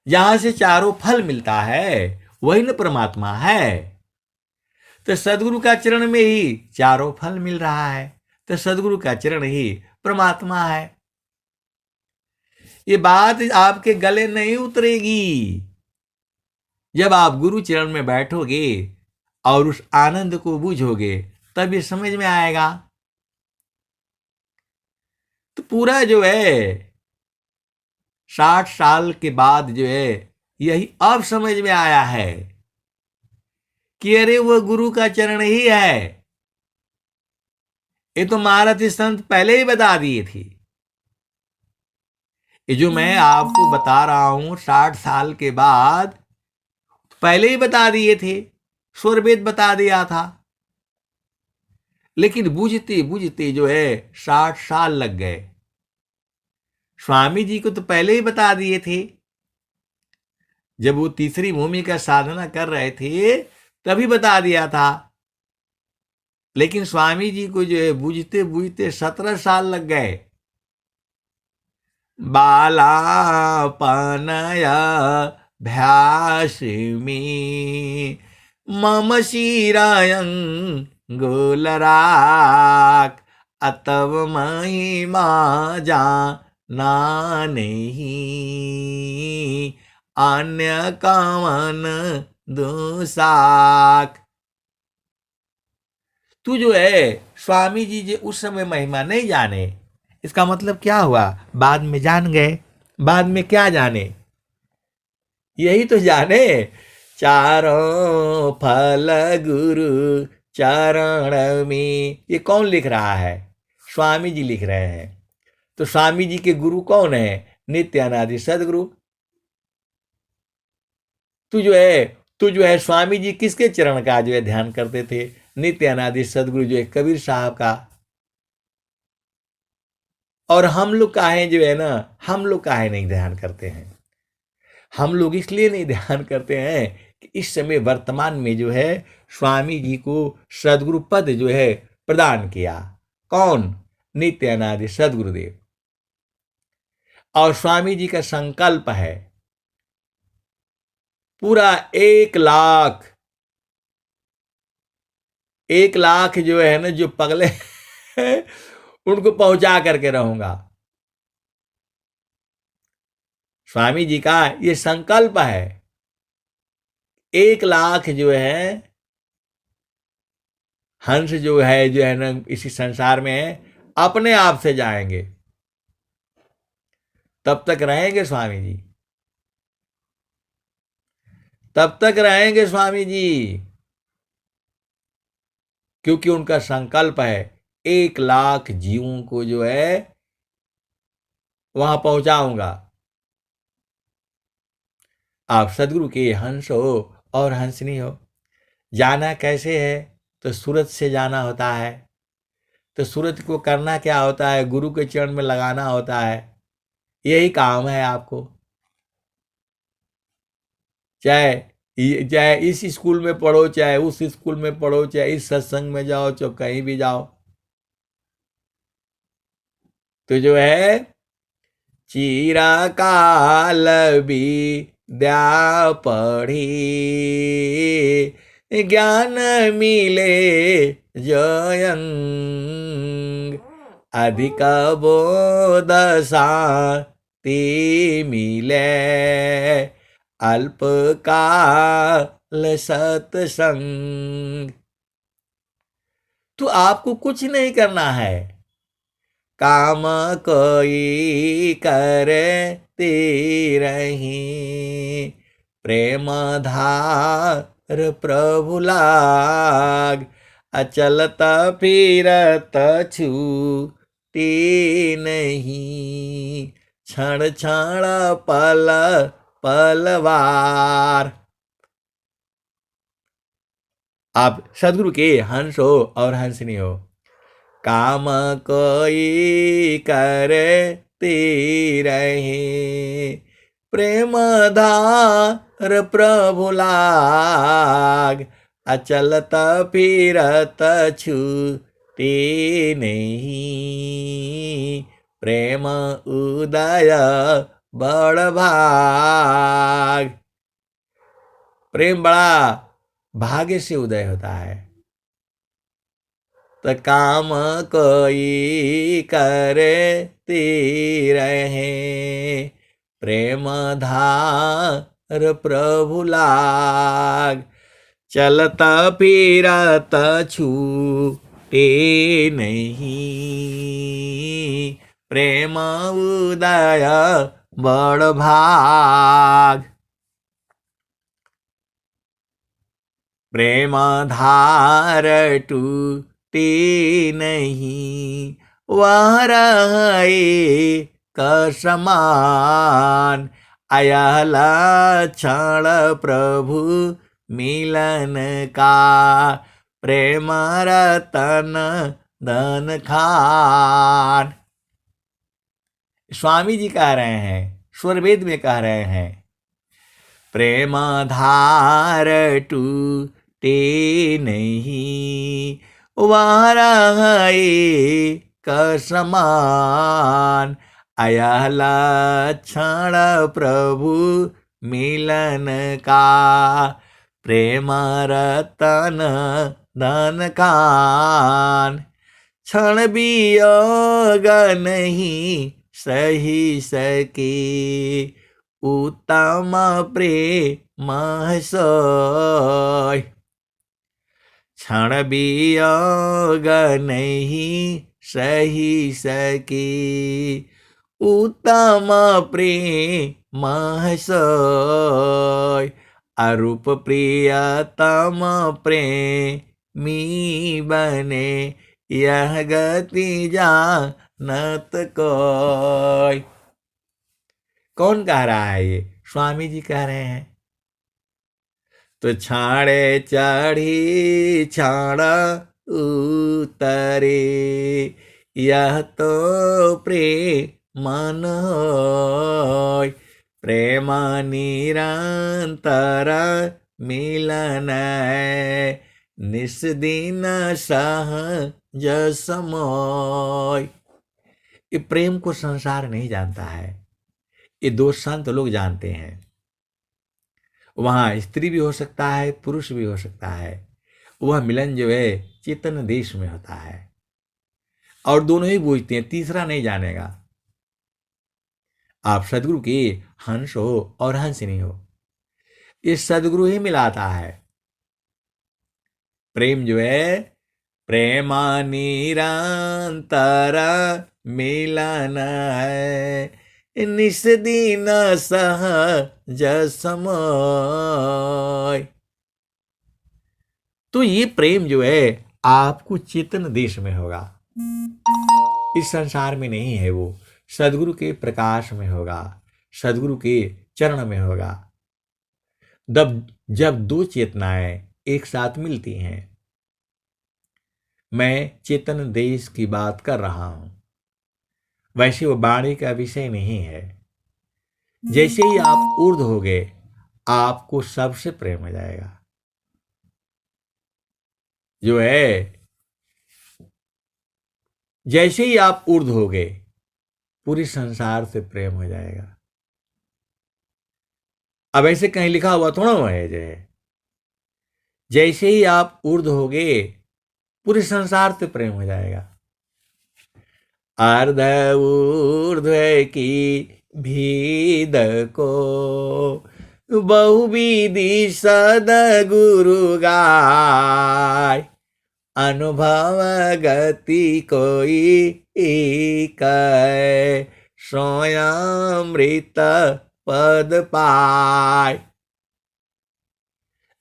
जहां से चारों फल मिलता है वही न परमात्मा है। तो सदगुरु का चरण में ही चारों फल मिल रहा है, तो सदगुरु का चरण ही परमात्मा है। ये बात आपके गले नहीं उतरेगी। जब आप गुरु चरण में बैठोगे और उस आनंद को बूझोगे, तब ये समझ में आएगा। तो पूरा जो है 60 साल के बाद जो है यही अब समझ में आया है कि अरे वो गुरु का चरण ही है। ये तो महारथी संत पहले ही बता दिए थे। ये जो मैं आपको बता रहा हूं 60 साल के बाद, पहले ही बता दिए थे, स्वर वेद बता दिया था। लेकिन बूझते बूझते जो है 60 साल लग गए। स्वामी जी को तो पहले ही बता दिए थे, जब वो तीसरी भूमि का साधना कर रहे थे तभी बता दिया था। लेकिन स्वामी जी को जो है बूझते बूझते 17 साल लग गए। बालापनया भ्यासिमी मम शिरायं गोलराक, अतव महिमा जाना नहीं, अन्य कामन दोसाक। तू जो है स्वामी जी जो उस समय महिमा नहीं जाने, इसका मतलब क्या हुआ? बाद में जान गए। बाद में क्या जाने? यही तो जाने, चारों फल गुरु चरण में। ये कौन लिख रहा है? स्वामी जी लिख रहे हैं। तो स्वामी जी के गुरु कौन है? नित्य अनादि सदगुरु। तू जो है स्वामी जी किसके चरण का जो है ध्यान करते थे? नित्य अनादि सदगुरु जो है कबीर साहब का। और हम लोग काहे जो है ना, हम लोग काहे नहीं ध्यान करते हैं? हम लोग इसलिए नहीं ध्यान करते हैं कि इस समय वर्तमान में जो है स्वामी जी को सदगुरु पद जो है प्रदान किया। कौन? नित्य अनादि सदगुरुदेव। और स्वामी जी का संकल्प है पूरा 1 लाख 1 लाख जो है ना जो पगले उनको पहुंचा करके रहूंगा। स्वामी जी का ये संकल्प है। 1 लाख जो है हंस जो है ना इसी संसार में अपने आप से जाएंगे। तब तक रहेंगे स्वामी जी, तब तक रहेंगे स्वामी जी, क्योंकि उनका संकल्प है 1 लाख जीवों को जो है वहां पहुंचाऊंगा। आप सदगुरु के हंस हो और हंसनी हो। जाना कैसे है? तो सूरत से जाना होता है। तो सूरत को करना क्या होता है? गुरु के चरण में लगाना होता है। यही काम है आपको। चाहे इस स्कूल में पढ़ो, चाहे उस स्कूल में पढ़ो, चाहे इस सत्संग में जाओ, चाहे कहीं भी जाओ, तो जो है चिरकाल विद्या पढ़ी ज्ञान मिले जयं अधिक बोध शांति मिले अल्पकाल सत्संग। तो आपको कुछ नहीं करना है, काम कोई करते रही प्रेम धार प्रभु लाग अचलत फिरत छूटी नहीं क्षण क्षण पल पलवार। आप सदगुरु के हंस हो और हंसनी हो। काम कोई करते रहे प्रेम धार प्रभु लाग अचलत फिरत छूटे नहीं प्रेम उदय बड़ भाग। प्रेम बड़ा भाग्य से उदय होता है। तो काम कोई करते रहे प्रेम धार प्रभु लाग चलत फिरत छूटे नहीं प्रेम उदय बड़ भाग। प्रेम धार टूटे नहीं वह रहे कसमान अयला क्षण प्रभु मिलन का प्रेम रतन धन खान। स्वामी जी कह रहे हैं, स्वरवेद में कह रहे हैं, प्रेम धार टूटे नहीं वह रहे कसमान अयला क्षण प्रभु मिलन का प्रेम रतन धन खान। क्षण वियोग नहीं सही सके उत्तम प्रेम सोय। क्षण वियोग नहीं सही सके उत्तम प्रेम सोय। अरूप प्रियतम प्रेमी बने यह गति जानत कोय। कौन कह रहा है ये? स्वामी जी कह रहे हैं। तो छाड़े चढ़ी छाड़ा उतरे यह तो प्रेमन होय प्रेम निरंतर मिलन निस्दिन सहज समोय। ये प्रेम को संसार नहीं जानता है, ये दो संत लोग जानते हैं। वहां स्त्री भी हो सकता है, पुरुष भी हो सकता है। वह मिलन जो है चेतन देश में होता है, और दोनों ही बूझते हैं, तीसरा नहीं जानेगा। आप सदगुरु के हंस हो और हंसनी हो, ये सदगुरु ही मिलाता है। प्रेम जो है, प्रेमा निरंतर मिलन है, निस दिन सहज समय। तो ये प्रेम जो है आपको चेतन देश में होगा, इस संसार में नहीं है। वो सदगुरु के प्रकाश में होगा, सदगुरु के चरण में होगा। जब दो चेतनाएं एक साथ मिलती हैं, मैं चेतन देश की बात कर रहा हूं, वैसे वो वाणी का विषय नहीं है। जैसे ही आप ऊर्ध्व हो गए, आपको सबसे प्रेम हो जाएगा। जो है, जैसे ही आप ऊर्ध्व हो गए, पूरी संसार से प्रेम हो जाएगा। अब ऐसे कहीं लिखा हुआ थोड़ा है जो है, जैसे ही आप ऊर्ध्व हो गए, पूरे संसार से प्रेम हो जाएगा। अर्ध ऊर्ध्व की भीद को बहुविधि सदगुरु गाय, अनुभव गति कोई कह, स्वयंमृत पद पाय।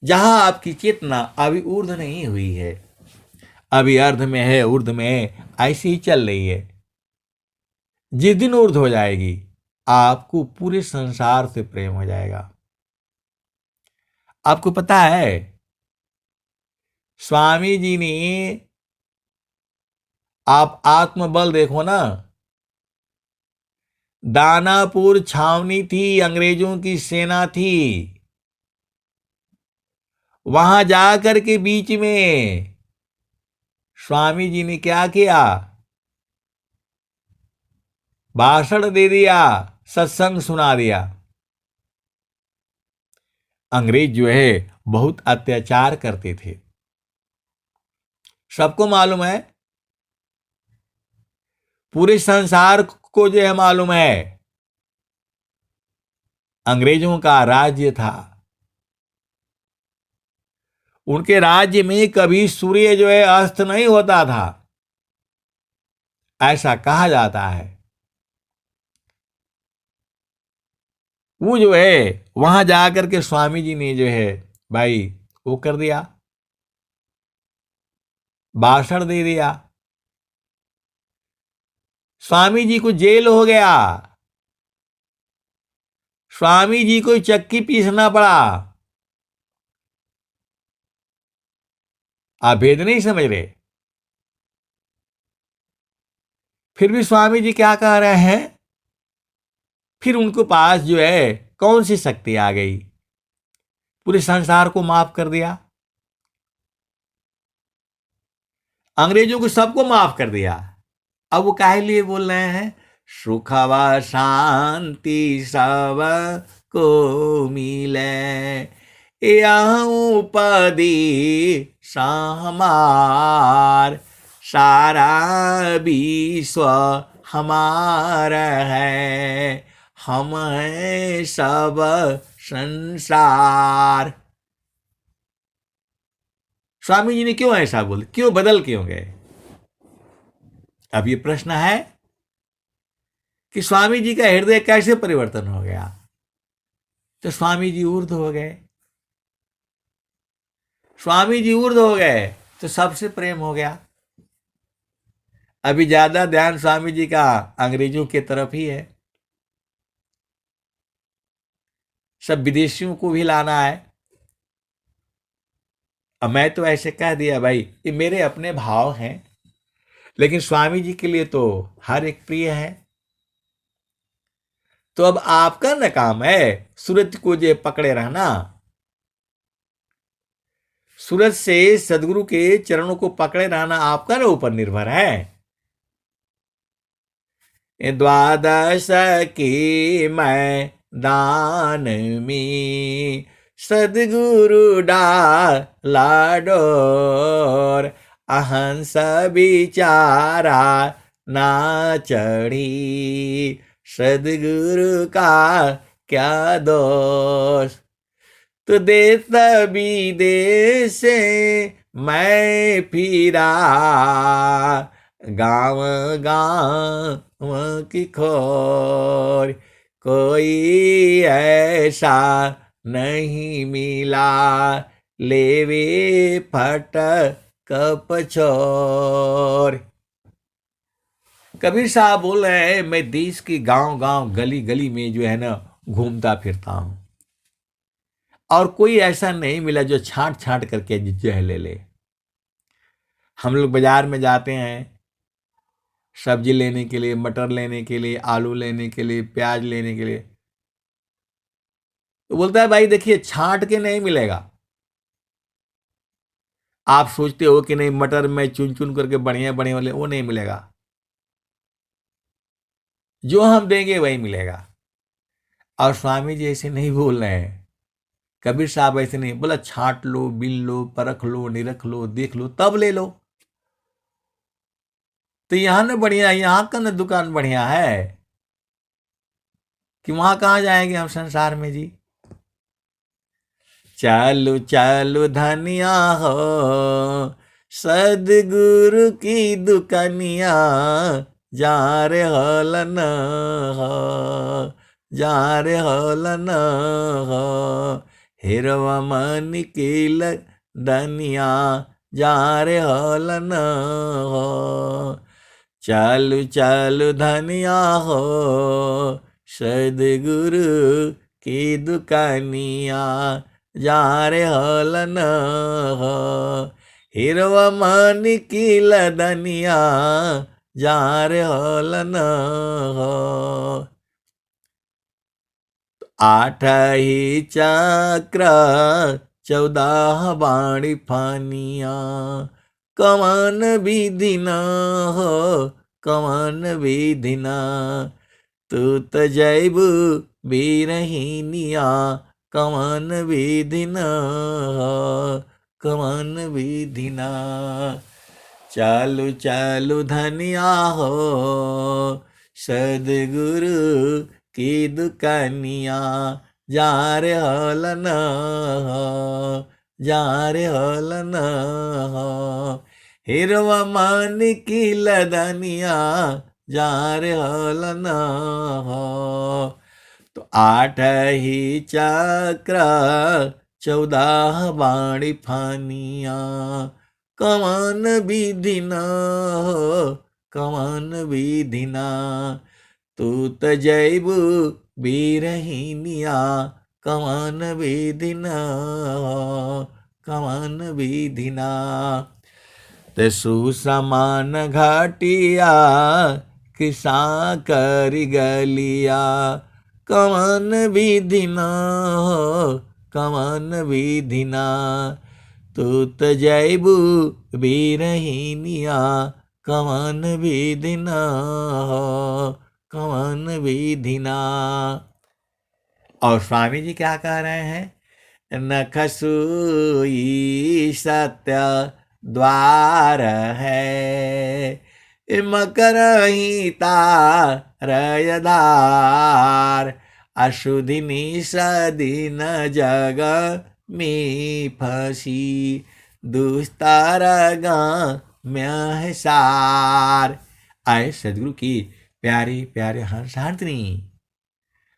जहां आपकी चेतना अभी ऊर्ध्व नहीं हुई है, अभी अर्ध में है, ऊर्ध्व में है, ऐसी ही चल रही है। जिस दिन ऊर्ध्व हो जाएगी, आपको पूरे संसार से प्रेम हो जाएगा। आपको पता है, स्वामी जी ने, आप आत्मबल देखो ना, दानापुर छावनी थी, अंग्रेजों की सेना थी, वहां जाकर के बीच में स्वामी जी ने क्या किया? भाषण दे दिया, सत्संग सुना दिया। अंग्रेज जो है बहुत अत्याचार करते थे, सबको मालूम है, पूरे संसार को जो है मालूम है, अंग्रेजों का राज्य था। उनके राज्य में कभी सूर्य जो है अस्त नहीं होता था, ऐसा कहा जाता है। वो जो है वहां जाकर के स्वामी जी ने जो है भाई वो कर दिया, भाषण दे दिया। स्वामी जी को जेल हो गया, स्वामी जी को चक्की पीसना पड़ा। आप भेद नहीं समझ रहे। फिर भी स्वामी जी क्या कह रहे हैं? फिर उनको पास जो है कौन सी शक्ति आ गई? पूरे संसार को माफ कर दिया, अंग्रेजों को सबको माफ कर दिया। अब वो काहे लिए बोल रहे हैं? सुखवा शांति सब को मिले, यहूं पदी हमार, सारा विश्व हमारा है, हम हैं सब संसार। स्वामी जी ने क्यों ऐसा बोले, क्यों बदल क्यों गए? अब ये प्रश्न है कि स्वामी जी का हृदय कैसे परिवर्तन हो गया? तो स्वामी जी ऊर्ध्व हो गए, स्वामी जी ऊर्ध्व हो गए तो सबसे प्रेम हो गया। अभी ज्यादा ध्यान स्वामी जी का अंग्रेजों की तरफ ही है, सब विदेशियों को भी लाना है। अब मैं तो ऐसे कह दिया भाई, ये मेरे अपने भाव हैं, लेकिन स्वामी जी के लिए तो हर एक प्रिय है। तो अब आपका न काम है सूरज को जे पकड़े रहना, सूरज से सदगुरु के चरणों को पकड़े रहना आपका न ऊपर निर्भर है। द्वादश की मैं दान में सदगुरु डाला डोर, अहंस बिचारा ना चढ़ी, सदगुरु का क्या दोष। तो देश विदेश से मैं फिरा, गाँव गाँव की खोर, कोई ऐसा नहीं मिला, लेवे फट कपछोर। कबीर साहब बोल रहे हैं, मैं देश की गांव गांव गली गली में जो है ना घूमता फिरता हूं, और कोई ऐसा नहीं मिला जो छांट छांट करके जो है ले ले। हम लोग बाजार में जाते हैं सब्जी लेने के लिए, मटर लेने के लिए, आलू लेने के लिए, प्याज लेने के लिए, तो बोलता है भाई देखिए छांट के नहीं मिलेगा। आप सोचते हो कि नहीं मटर में चुन चुन करके बढ़िया बढ़िया वाले, वो नहीं मिलेगा। जो हम देंगे वही मिलेगा। और स्वामी जी ऐसे नहीं बोल रहे हैं, कबीर साहब ऐसे नहीं बोला छांट लो, बिन लो, परख लो, निरख लो, देख लो, तब ले लो। तो यहां ना बढ़िया, यहां का ना दुकान बढ़िया है कि वहां कहां जाएंगे हम संसार में जी। चालू चालू धनिया हो, सदगुरु की दुकानिया, जा रे हलन हो, जा रे हलन हो, हिरवा मन की दनिया, जा रे हलन हो। चालू चालू धनिया हो, सदगुरु की दुकानिया, जा रे हलन हो, हिरवा मन की लदनिया, जा रे हलन हो। आठ ही चक्र 14 बाणी फानिया, कवन विधि न हो, कवन विधि न, तू त जैबू बीरहीनिया, कवन विधि न हो, कवन विधि न। चालू चालू धनिया हो, सदगुरु की दुकानिया, जा रे हलन हो, जा रे हलन हो, हिरवा मन की लदनिया, जा रे हलन हो। तो 8 ही चक्र 14 बाणी फानिया, कवन विधि न हो, कवन विधि न, तू त जैबू बीरहीनिया, कवन विधि न हो, कवन विधि न। ते सुसमान घाटिया, किसा करी गलिया, कवन विधि न हो, कवन विधि न, तू त जैबू बीरहीनिया, कवन विधि न हो, कवन विधि न। और स्वामी जी क्या कह रहे हैं, नखसूई सत्य द्वार है, मकरहिता रयधार, अशुधिनी सदीन जग में फंसी, दुस्तर म्यहसार। आए सदगुरु की प्यारे प्यारे हंसार्थिनी,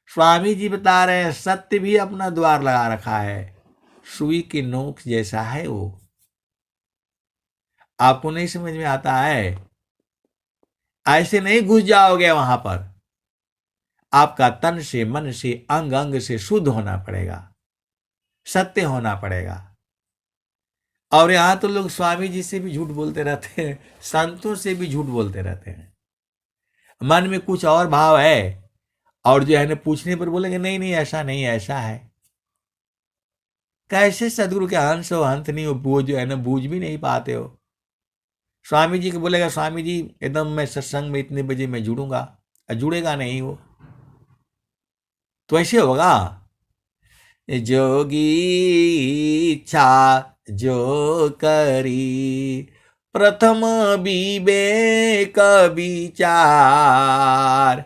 स्वामी जी बता रहे हैं सत्य भी अपना द्वार लगा रखा है, सुई की नोक जैसा है वो। आपको नहीं समझ में आता है, ऐसे नहीं घुस जाओगे वहां पर, आपका तन से मन से अंग अंग से शुद्ध होना पड़ेगा, सत्य होना पड़ेगा। और यहां तो लोग स्वामी जी से भी झूठ बोलते रहते हैं, संतों से भी झूठ बोलते रहते हैं। मन में कुछ और भाव है, और जो है ना पूछने पर बोलेंगे नहीं नहीं ऐसा नहीं ऐसा है। कैसे सदगुरु के अंश हो, अंत नहीं हो, वो जो है ना बूझ भी नहीं पाते हो। स्वामी जी को बोलेगा स्वामी जी एकदम मैं सत्संग में इतने बजे मैं जुड़ूंगा, जुड़ेगा नहीं वो, तो ऐसे होगा। जोगी इच्छा जो करी, प्रथम विवेक विचार,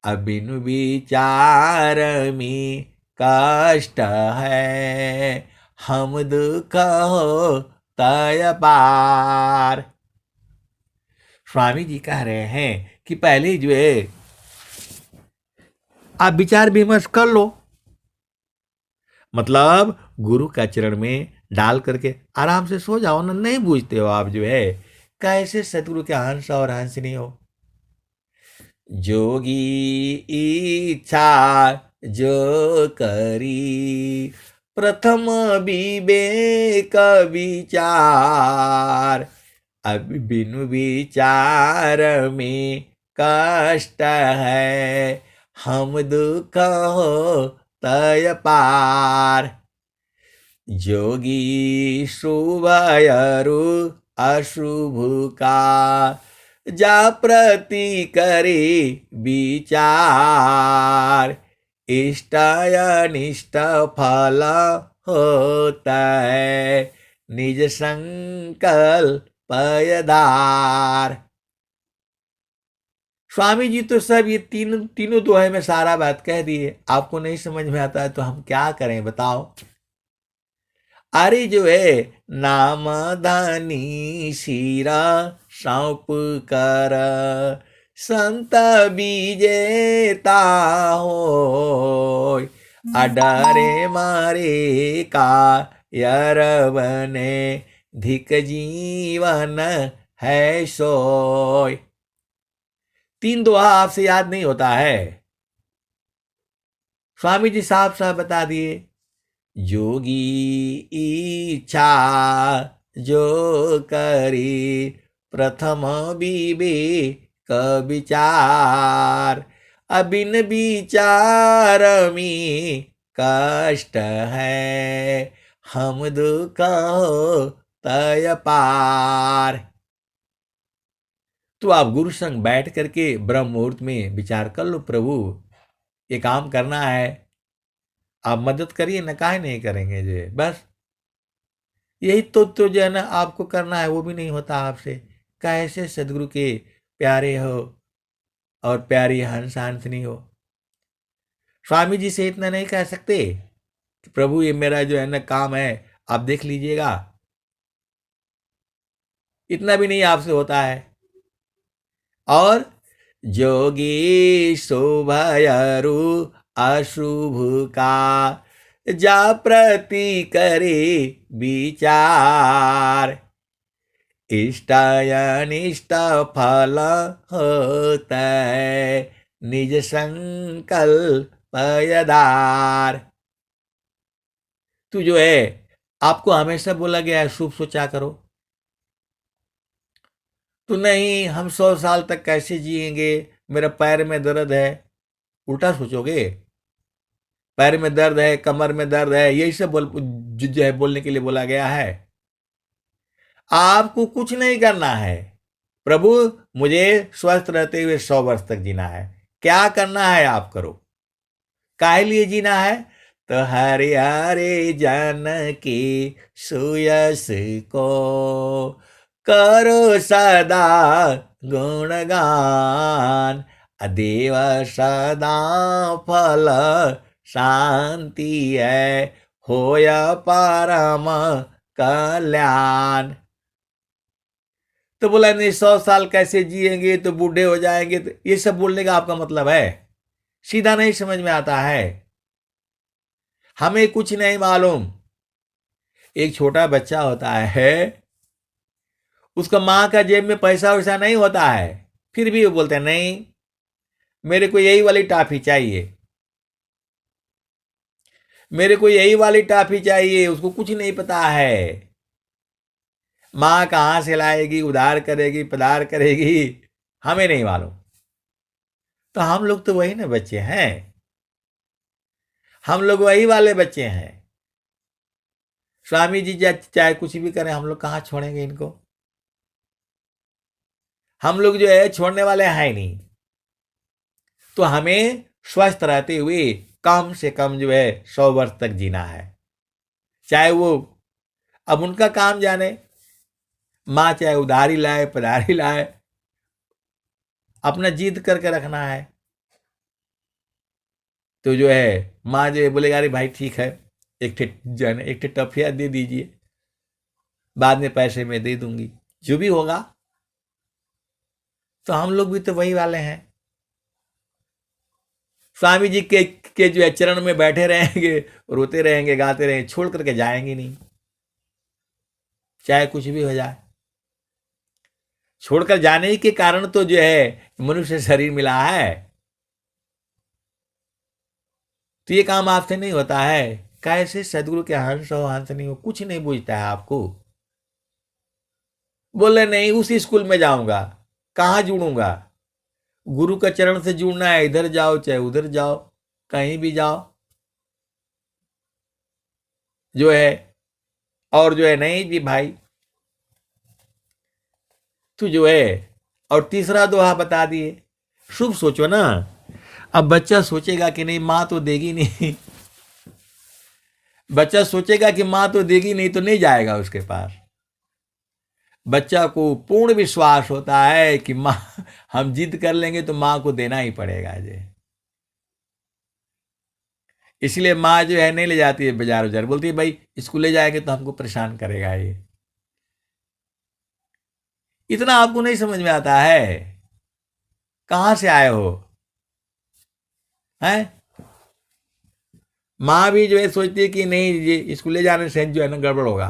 अबिनु विचार में कष्ट है, हम दुख हो तय पार। स्वामी जी कह रहे हैं कि पहले जो है आप विचार विमर्श कर लो, मतलब गुरु का चरण में डाल करके आराम से सो जाओ ना। नहीं बूझते हो आप जो है कैसे सतगुरु के हंस और हंसनी हो। जोगी इच्छा जो करी, प्रथम विवेक विचार, अब बिनु विचार में कष्ट है, हम दुख हो तय पार। जोगी शुभ अरु अशुभ का, जा प्रति करे विचार, इष्ट अनिष्ट फल होता है, निज संकल्प पयदार। स्वामी जी तो सब ये तीनों दोहे में सारा बात कह दिए। आपको नहीं समझ में आता है तो हम क्या करें बताओ। अरे जो है नाम धनी शीरा सौंप कर, संत विजेता हो, अडरे मारे का यर बने, धिक जीवन है सोय। तीन दोहा आपसे याद नहीं होता है। स्वामी जी साफ साफ बता दिए, जोगी इच्छा जो करी, प्रथम विवेक विचार, अबिन विचार में कष्ट है, हम दुख हो तय पार। तो आप गुरु संग बैठ करके ब्रह्म मुहूर्त में विचार कर लो, प्रभु ये काम करना है, आप मदद करिए ना, काहे नहीं करेंगे जी। बस यही तो जो है ना आपको करना है, वो भी नहीं होता आपसे। कैसे सदगुरु के प्यारे हो और प्यारी हंस हंसनी हो। स्वामी जी से इतना नहीं कह सकते कि प्रभु ये मेरा जो है ना काम है आप देख लीजिएगा। इतना भी नहीं आपसे होता है। और जोगी शोभयरु अशुभ का, जा प्रति करे विचार, इष्ट अनिष्ट फल होता है, निज संकल्प पयदार। तू जो है आपको हमेशा बोला गया है शुभ सोचा करो। तो नहीं हम 100 साल तक कैसे जिएंगे, मेरा पैर में दर्द है, उल्टा सोचोगे। पैर में दर्द है, कमर में दर्द है, यही सब जो है बोलने के लिए बोला गया है। आपको कुछ नहीं करना है। प्रभु मुझे स्वस्थ रहते हुए 100 वर्ष तक जीना है। क्या करना है आप करो। काहे लिए जीना है, तो हरे हरे जन की सुयस को करो सदा गुणगान, देव सदा फल शांति है, होया परम कल्याण। तो बोला नहीं 100 साल कैसे जिएंगे, तो बूढ़े हो जाएंगे, तो ये सब बोलने का आपका मतलब है। सीधा नहीं समझ में आता है। हमें कुछ नहीं मालूम। एक छोटा बच्चा होता है, उसका माँ का जेब में पैसा वैसा नहीं होता है, फिर भी वो बोलते हैं नहीं मेरे को यही वाली टॉफी चाहिए, मेरे को यही वाली टॉफी चाहिए। उसको कुछ नहीं पता है माँ कहाँ से लाएगी, उधार करेगी, पधार करेगी, हमें नहीं मालूम। तो हम लोग तो वही ना बच्चे हैं, हम लोग वही वाले बच्चे हैं। स्वामी जी चाहे कुछ भी करें, हम लोग कहाँ छोड़ेंगे इनको। हम लोग जो है छोड़ने वाले हैं नहीं। तो हमें स्वस्थ रहते हुए कम से कम जो है 100 वर्ष तक जीना है। चाहे वो अब उनका काम जाने, माँ चाहे उधारी लाए पधारी लाए, अपना जिद करके रखना है। तो जो है माँ जो है बोलेगा अरे भाई ठीक है, एक ठे टफिया दे दीजिए, बाद में पैसे में दे दूंगी, जो भी होगा। तो हम लोग भी तो वही वाले हैं। स्वामी जी के जो है चरण में बैठे रहेंगे, रोते रहेंगे, गाते रहेंगे, छोड़ करके जाएंगे नहीं, चाहे कुछ भी हो जाए। छोड़कर जाने के कारण तो जो है मनुष्य शरीर मिला है। तो ये काम आपसे नहीं होता है। कैसे सदगुरु के हंस हो हंस नहीं हो, कुछ नहीं पूछता है आपको। बोले नहीं उसी स्कूल में जाऊंगा, कहाँ जुड़ूंगा? गुरु का चरण से जुड़ना है, इधर जाओ चाहे उधर जाओ, कहीं भी जाओ जो है। और जो है नहीं जी भाई, तू जो है। और तीसरा दोहा बता दिए। शुभ सोचो ना। अब बच्चा सोचेगा कि नहीं माँ तो देगी नहीं, बच्चा सोचेगा कि माँ तो देगी नहीं, तो नहीं जाएगा उसके पास। बच्चा को पूर्ण विश्वास होता है कि माँ, हम जिद कर लेंगे तो माँ को देना ही पड़ेगा जी। इसलिए माँ जो है नहीं ले जाती है बाजार उजार, बोलती है भाई स्कूल ले जाएंगे तो हमको परेशान करेगा ये। इतना आपको नहीं समझ में आता है? कहां से आए हो? हैं? माँ भी जो है सोचती है कि नहीं ये स्कूल ले जाने से जो है ना गड़बड़ होगा।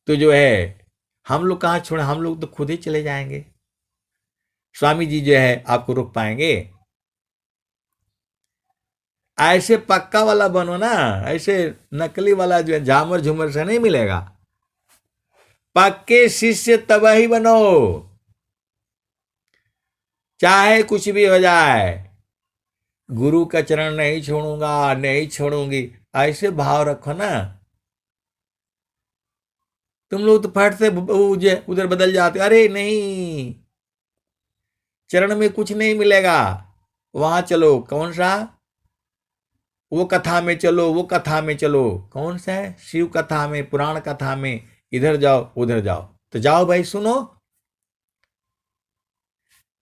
तो जो है हम लोग कहाँ छोड़े, हम लोग तो खुद ही चले जाएंगे। स्वामी जी जो है आपको रोक पाएंगे? ऐसे पक्का वाला बनो ना, ऐसे नकली वाला जो है झामर झूमर से नहीं मिलेगा। पक्के शिष्य तब ही बनो, चाहे कुछ भी हो जाए। गुरु का चरण नहीं छोड़ूंगा, नहीं छोड़ूंगी, ऐसे भाव रखो ना। तुम लोग तो फट से उधर बदल जाते, अरे नहीं चरण में कुछ नहीं मिलेगा, वहां चलो। कौन सा? वो कथा में चलो, वो कथा में चलो। कौन सा है? शिव कथा में, पुराण कथा में। इधर जाओ उधर जाओ, तो जाओ भाई सुनो।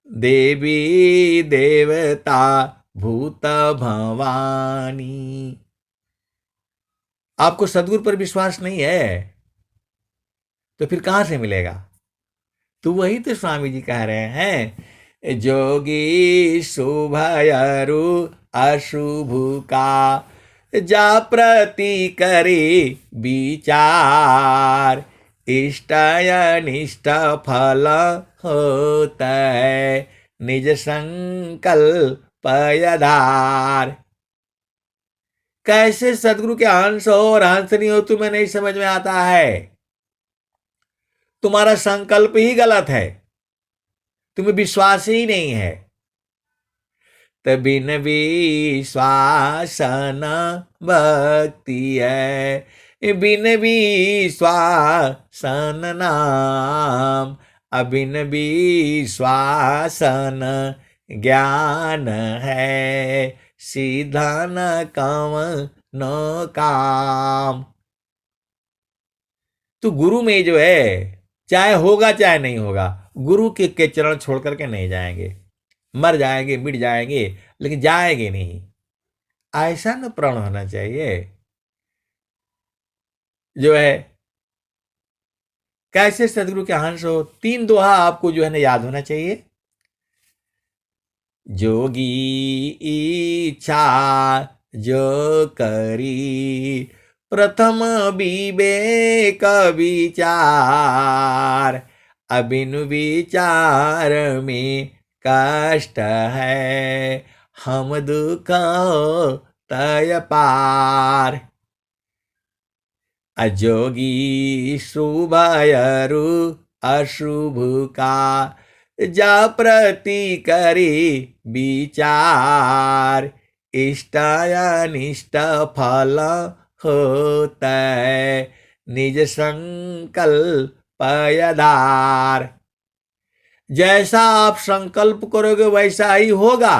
देवी देवता भूत भवानी। आपको सदगुरु पर विश्वास नहीं है तो फिर कहां से मिलेगा? तो वही तो स्वामी जी कह रहे हैं, जोगी शुभयरु अशुभ का जा प्रति करे विचार, इष्ट अनिष्ट फल होता है निज संकल्प आधार। कैसे सदगुरु के हंस हो और हंस नहीं हो तुम्हें नहीं समझ में आता है? तुम्हारा संकल्प ही गलत है, तुम्हें विश्वास ही नहीं है। तबिन विश्वास न भक्ति है, बिन विश्वास न नाम, अबिन विश्वास न ज्ञान है, सीधा न कवन काम। तो गुरु में जो है चाहे होगा चाहे नहीं होगा, गुरु के चरण छोड़ करके नहीं जाएंगे। मर जाएंगे मिट जाएंगे लेकिन जाएंगे नहीं। ऐसा न प्रण होना चाहिए जो है। कैसे सदगुरु के हंस हो? 3 दोहा आपको जो है ना याद होना चाहिए। जोगी इच्छा जो करी, प्रथम विवेक विचार, अबिन विचार में कष्ट है, हम दुख तय पार। अजोगी शुभयरु अशुभ का जा प्रति करी विचार, इष्ट अनिष्ट फल होता है निज संकल्प आधार। जैसा आप संकल्प करोगे वैसा ही होगा।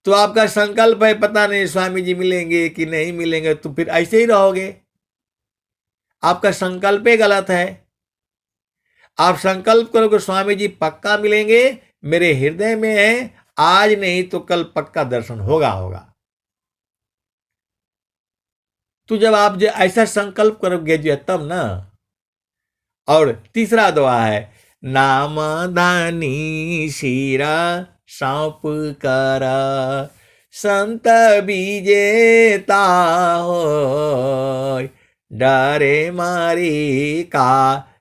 तो आपका संकल्प है पता नहीं स्वामी जी मिलेंगे कि नहीं मिलेंगे, तो फिर ऐसे ही रहोगे। आपका संकल्प ही गलत है। आप संकल्प करोगे स्वामी जी पक्का मिलेंगे, मेरे हृदय में है, आज नहीं तो कल पक्का दर्शन होगा होगा। तो जब आप जो ऐसा संकल्प करोगे जो तब ना। और तीसरा दुआ है, नाम दानी शीरा सौंप करा, संत विजेता हो, डरे मारी का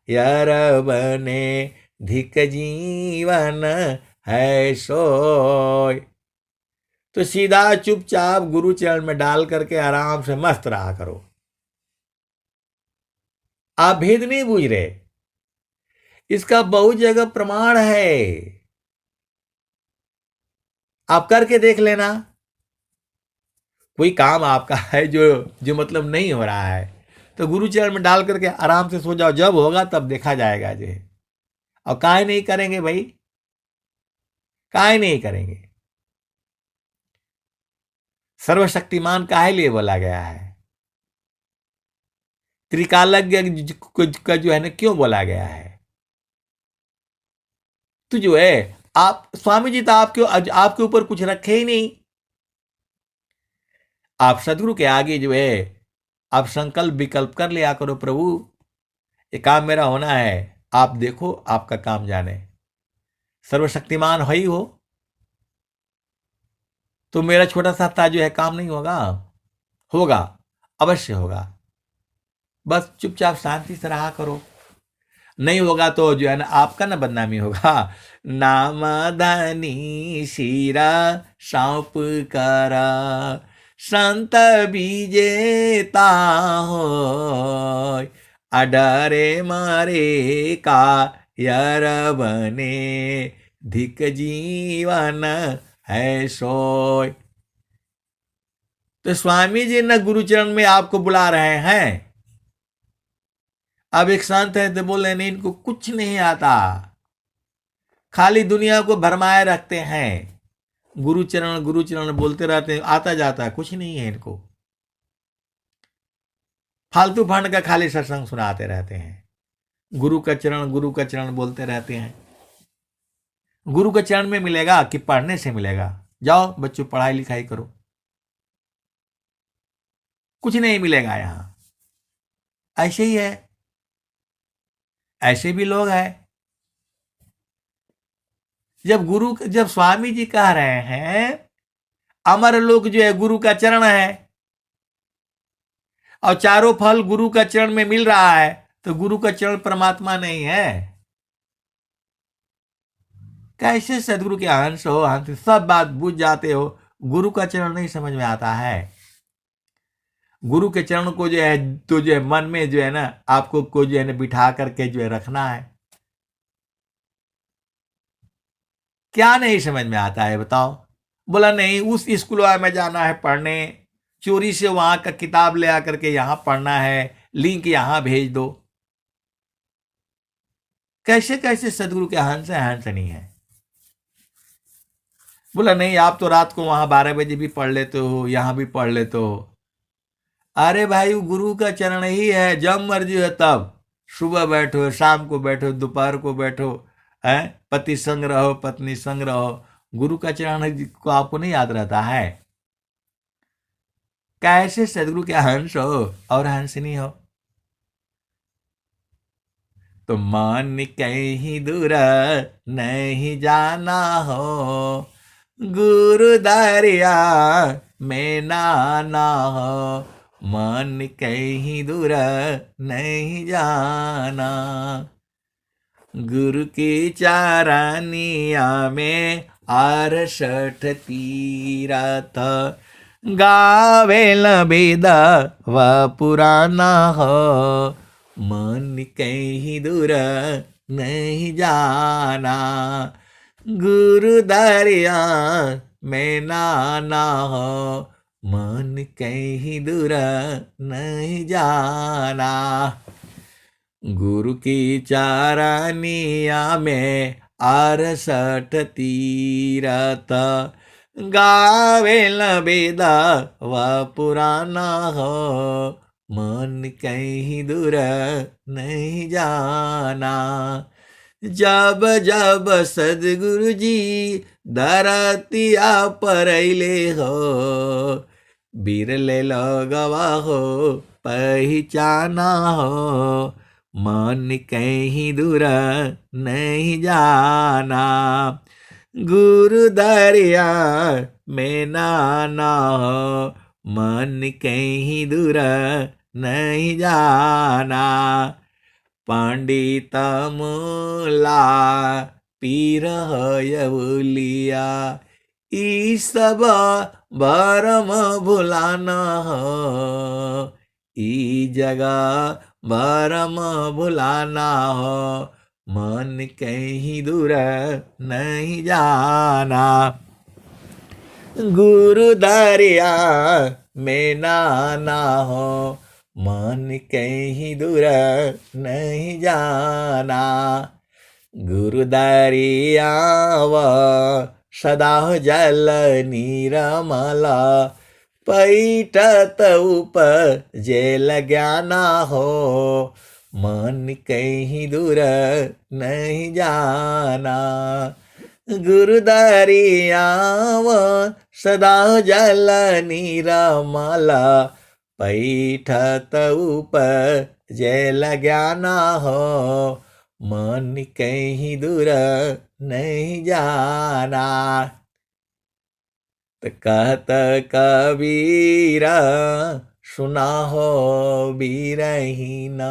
यर बने, धिक जीवन है सोय। तो सीधा चुपचाप गुरु चरण में डाल करके आराम से मस्त रहा करो। आप भेद नहीं बूझ रहे, इसका बहुत जगह प्रमाण है, आप करके देख लेना। कोई काम आपका है जो जो मतलब नहीं हो रहा है, तो गुरु चरण में डाल करके आराम से सो जाओ, जब होगा तब देखा जाएगा जी। और काहे नहीं करेंगे भाई, काहे नहीं करेंगे। सर्वशक्तिमान काहे लिए बोला गया है, त्रिकालज्ञ का जो है ना क्यों बोला गया है। तो जो है आप स्वामी जी तो आपके ऊपर कुछ रखे ही नहीं। आप सदगुरु के आगे जो है आप संकल्प विकल्प कर लिया करो, प्रभु ये काम मेरा होना है, आप देखो आपका काम जाने। सर्वशक्तिमान है ही हो, तो मेरा छोटा सा था जो है काम नहीं होगा, होगा, अवश्य होगा। बस चुपचाप शांति से रहा करो। नहीं होगा तो जो है ना आपका ना बदनामी होगा। नाम धनी शीरा सौंप करा, संत विजेता हो, अडरे मारे का यर बने, धिक जीवन है सोय। तो स्वामी जी न गुरुचरण में आपको बुला रहे हैं। अब एक संत है तो बोले नहीं इनको कुछ नहीं आता, खाली दुनिया को भरमाए रखते हैं, गुरुचरण बोलते रहते हैं, आता जाता कुछ नहीं है इनको, फालतू फंड का खाली सत्संग सुनाते रहते हैं, गुरु का चरण बोलते रहते हैं। गुरु के चरण में मिलेगा कि पढ़ने से मिलेगा? जाओ बच्चों पढ़ाई लिखाई करो, कुछ नहीं मिलेगा यहां। ऐसे ही है, ऐसे भी लोग हैं। जब स्वामी जी कह रहे हैं अमर लोक जो है गुरु का चरण है, और चारों फल गुरु का चरण में मिल रहा है, तो गुरु का चरण परमात्मा नहीं है? कैसे सदगुरु के अंश हो, हंस सब बात बुझ जाते हो, गुरु का चरण नहीं समझ में आता है। गुरु के चरण को जो है तो जो है मन में जो है ना आपको को जो है ना बिठा करके जो है रखना है। क्या नहीं समझ में आता है बताओ? बोला नहीं उस स्कूल में जाना है पढ़ने, चोरी से वहां का किताब ले आकर के यहां पढ़ना है, लिंक यहां भेज दो। कैसे कैसे सदगुरु के हंस है, हंस नहीं है। बोला नहीं आप तो रात को वहां 12 बजे भी पढ़ लेते हो, यहां भी पढ़ लेते हो। अरे भाई वो गुरु का चरण ही है, जब मर्जी है तब, सुबह बैठो, शाम को बैठो, दोपहर को बैठो, है पति संग रहो, पत्नी संग रहो, गुरु का चरण को आपको नहीं याद रहता है? कैसे सदगुरु के हंस हो और हंस नहीं हो? तो मन कहीं दूर नहीं जाना हो, गुरु दरिया में नाना हो, मन कहीं दूर नहीं जाना, गुरु की चारानिया में 68 तीरथ, गावे लबेदा व पुराना हो, मन कहीं दूर नहीं जाना, गुरु दरिया में नाना हो, मन कहीं दूर नहीं जाना, गुरु की चारानिया में 68 तीरथ, गावे लबेदा व पुराना हो, मन कहीं दूर नहीं जाना। जब जब सदगुरु जी धरतिया परैले हो, बिरले लगवा हो पहचाना हो। मन कहीं दूर नहीं जाना, गुरु दरिया में नाना हो। मन कहीं दूर नहीं जाना, पंडित मूला पीर यवलिया, ई सब भरम भुलाना हो। ई जगह भरम भुलाना हो, मन कहीं दूर नहीं जाना। गुरु दरिया में नाना हो, मन कहीं दूर नहीं जाना। गुरु दरिया व सदा जल निरमला, पैठत उपजेल ज्ञाना हो। मन कहीं दूर नहीं जाना, गुरु दरिया व सदा जल निरमला, पैठत उपजेल ज्ञाना हो। मन कहीं दूर नहीं जाना। तो कहत कबीरा सुना हो बीरहीना,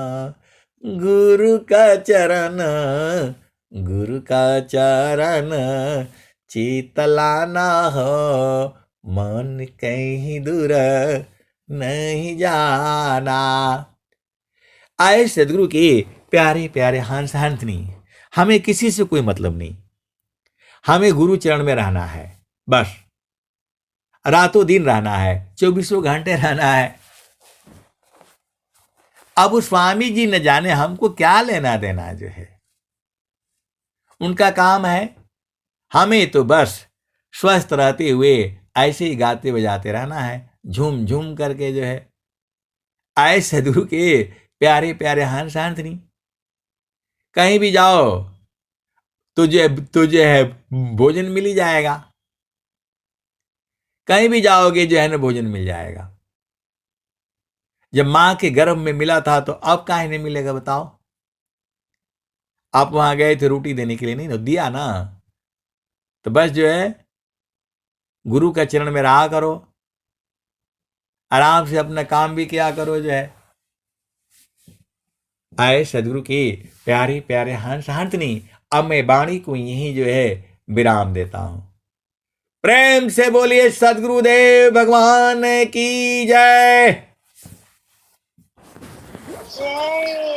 गुरु का चरण गुरु का चरण चितलाना हो। मन कहीं दूर नहीं जाना। आए सदगुरु के प्यारे प्यारे हंस हंसनी, हमें किसी से कोई मतलब नहीं, हमें गुरु चरण में रहना है, बस रातों दिन रहना है, 24 घंटे रहना है। अब स्वामी जी न जाने हमको क्या लेना देना जो है, उनका काम है। हमें तो बस स्वस्थ रहते हुए ऐसे ही गाते बजाते रहना है, झूम झूम करके जो है। आए सदगुरु के प्यारे प्यारे हंस हंसनी, कहीं भी जाओ तुझे तुझे है भोजन मिल ही जाएगा, कहीं भी जाओगे जो है ना भोजन मिल जाएगा। जब मां के गर्भ में मिला था तो अब काहे नहीं मिलेगा बताओ। आप वहां गए थे रोटी देने के लिए, नहीं दिया ना, तो बस जो है गुरु का चरण में रहा करो, आराम से अपना काम भी किया करो जो है। आए सदगुरु की प्यारे प्यारे हंस हंसनी, अब मैं वाणी को यही जो है विराम देता हूं। प्रेम से बोलिए सदगुरुदेव भगवान की जय। जय।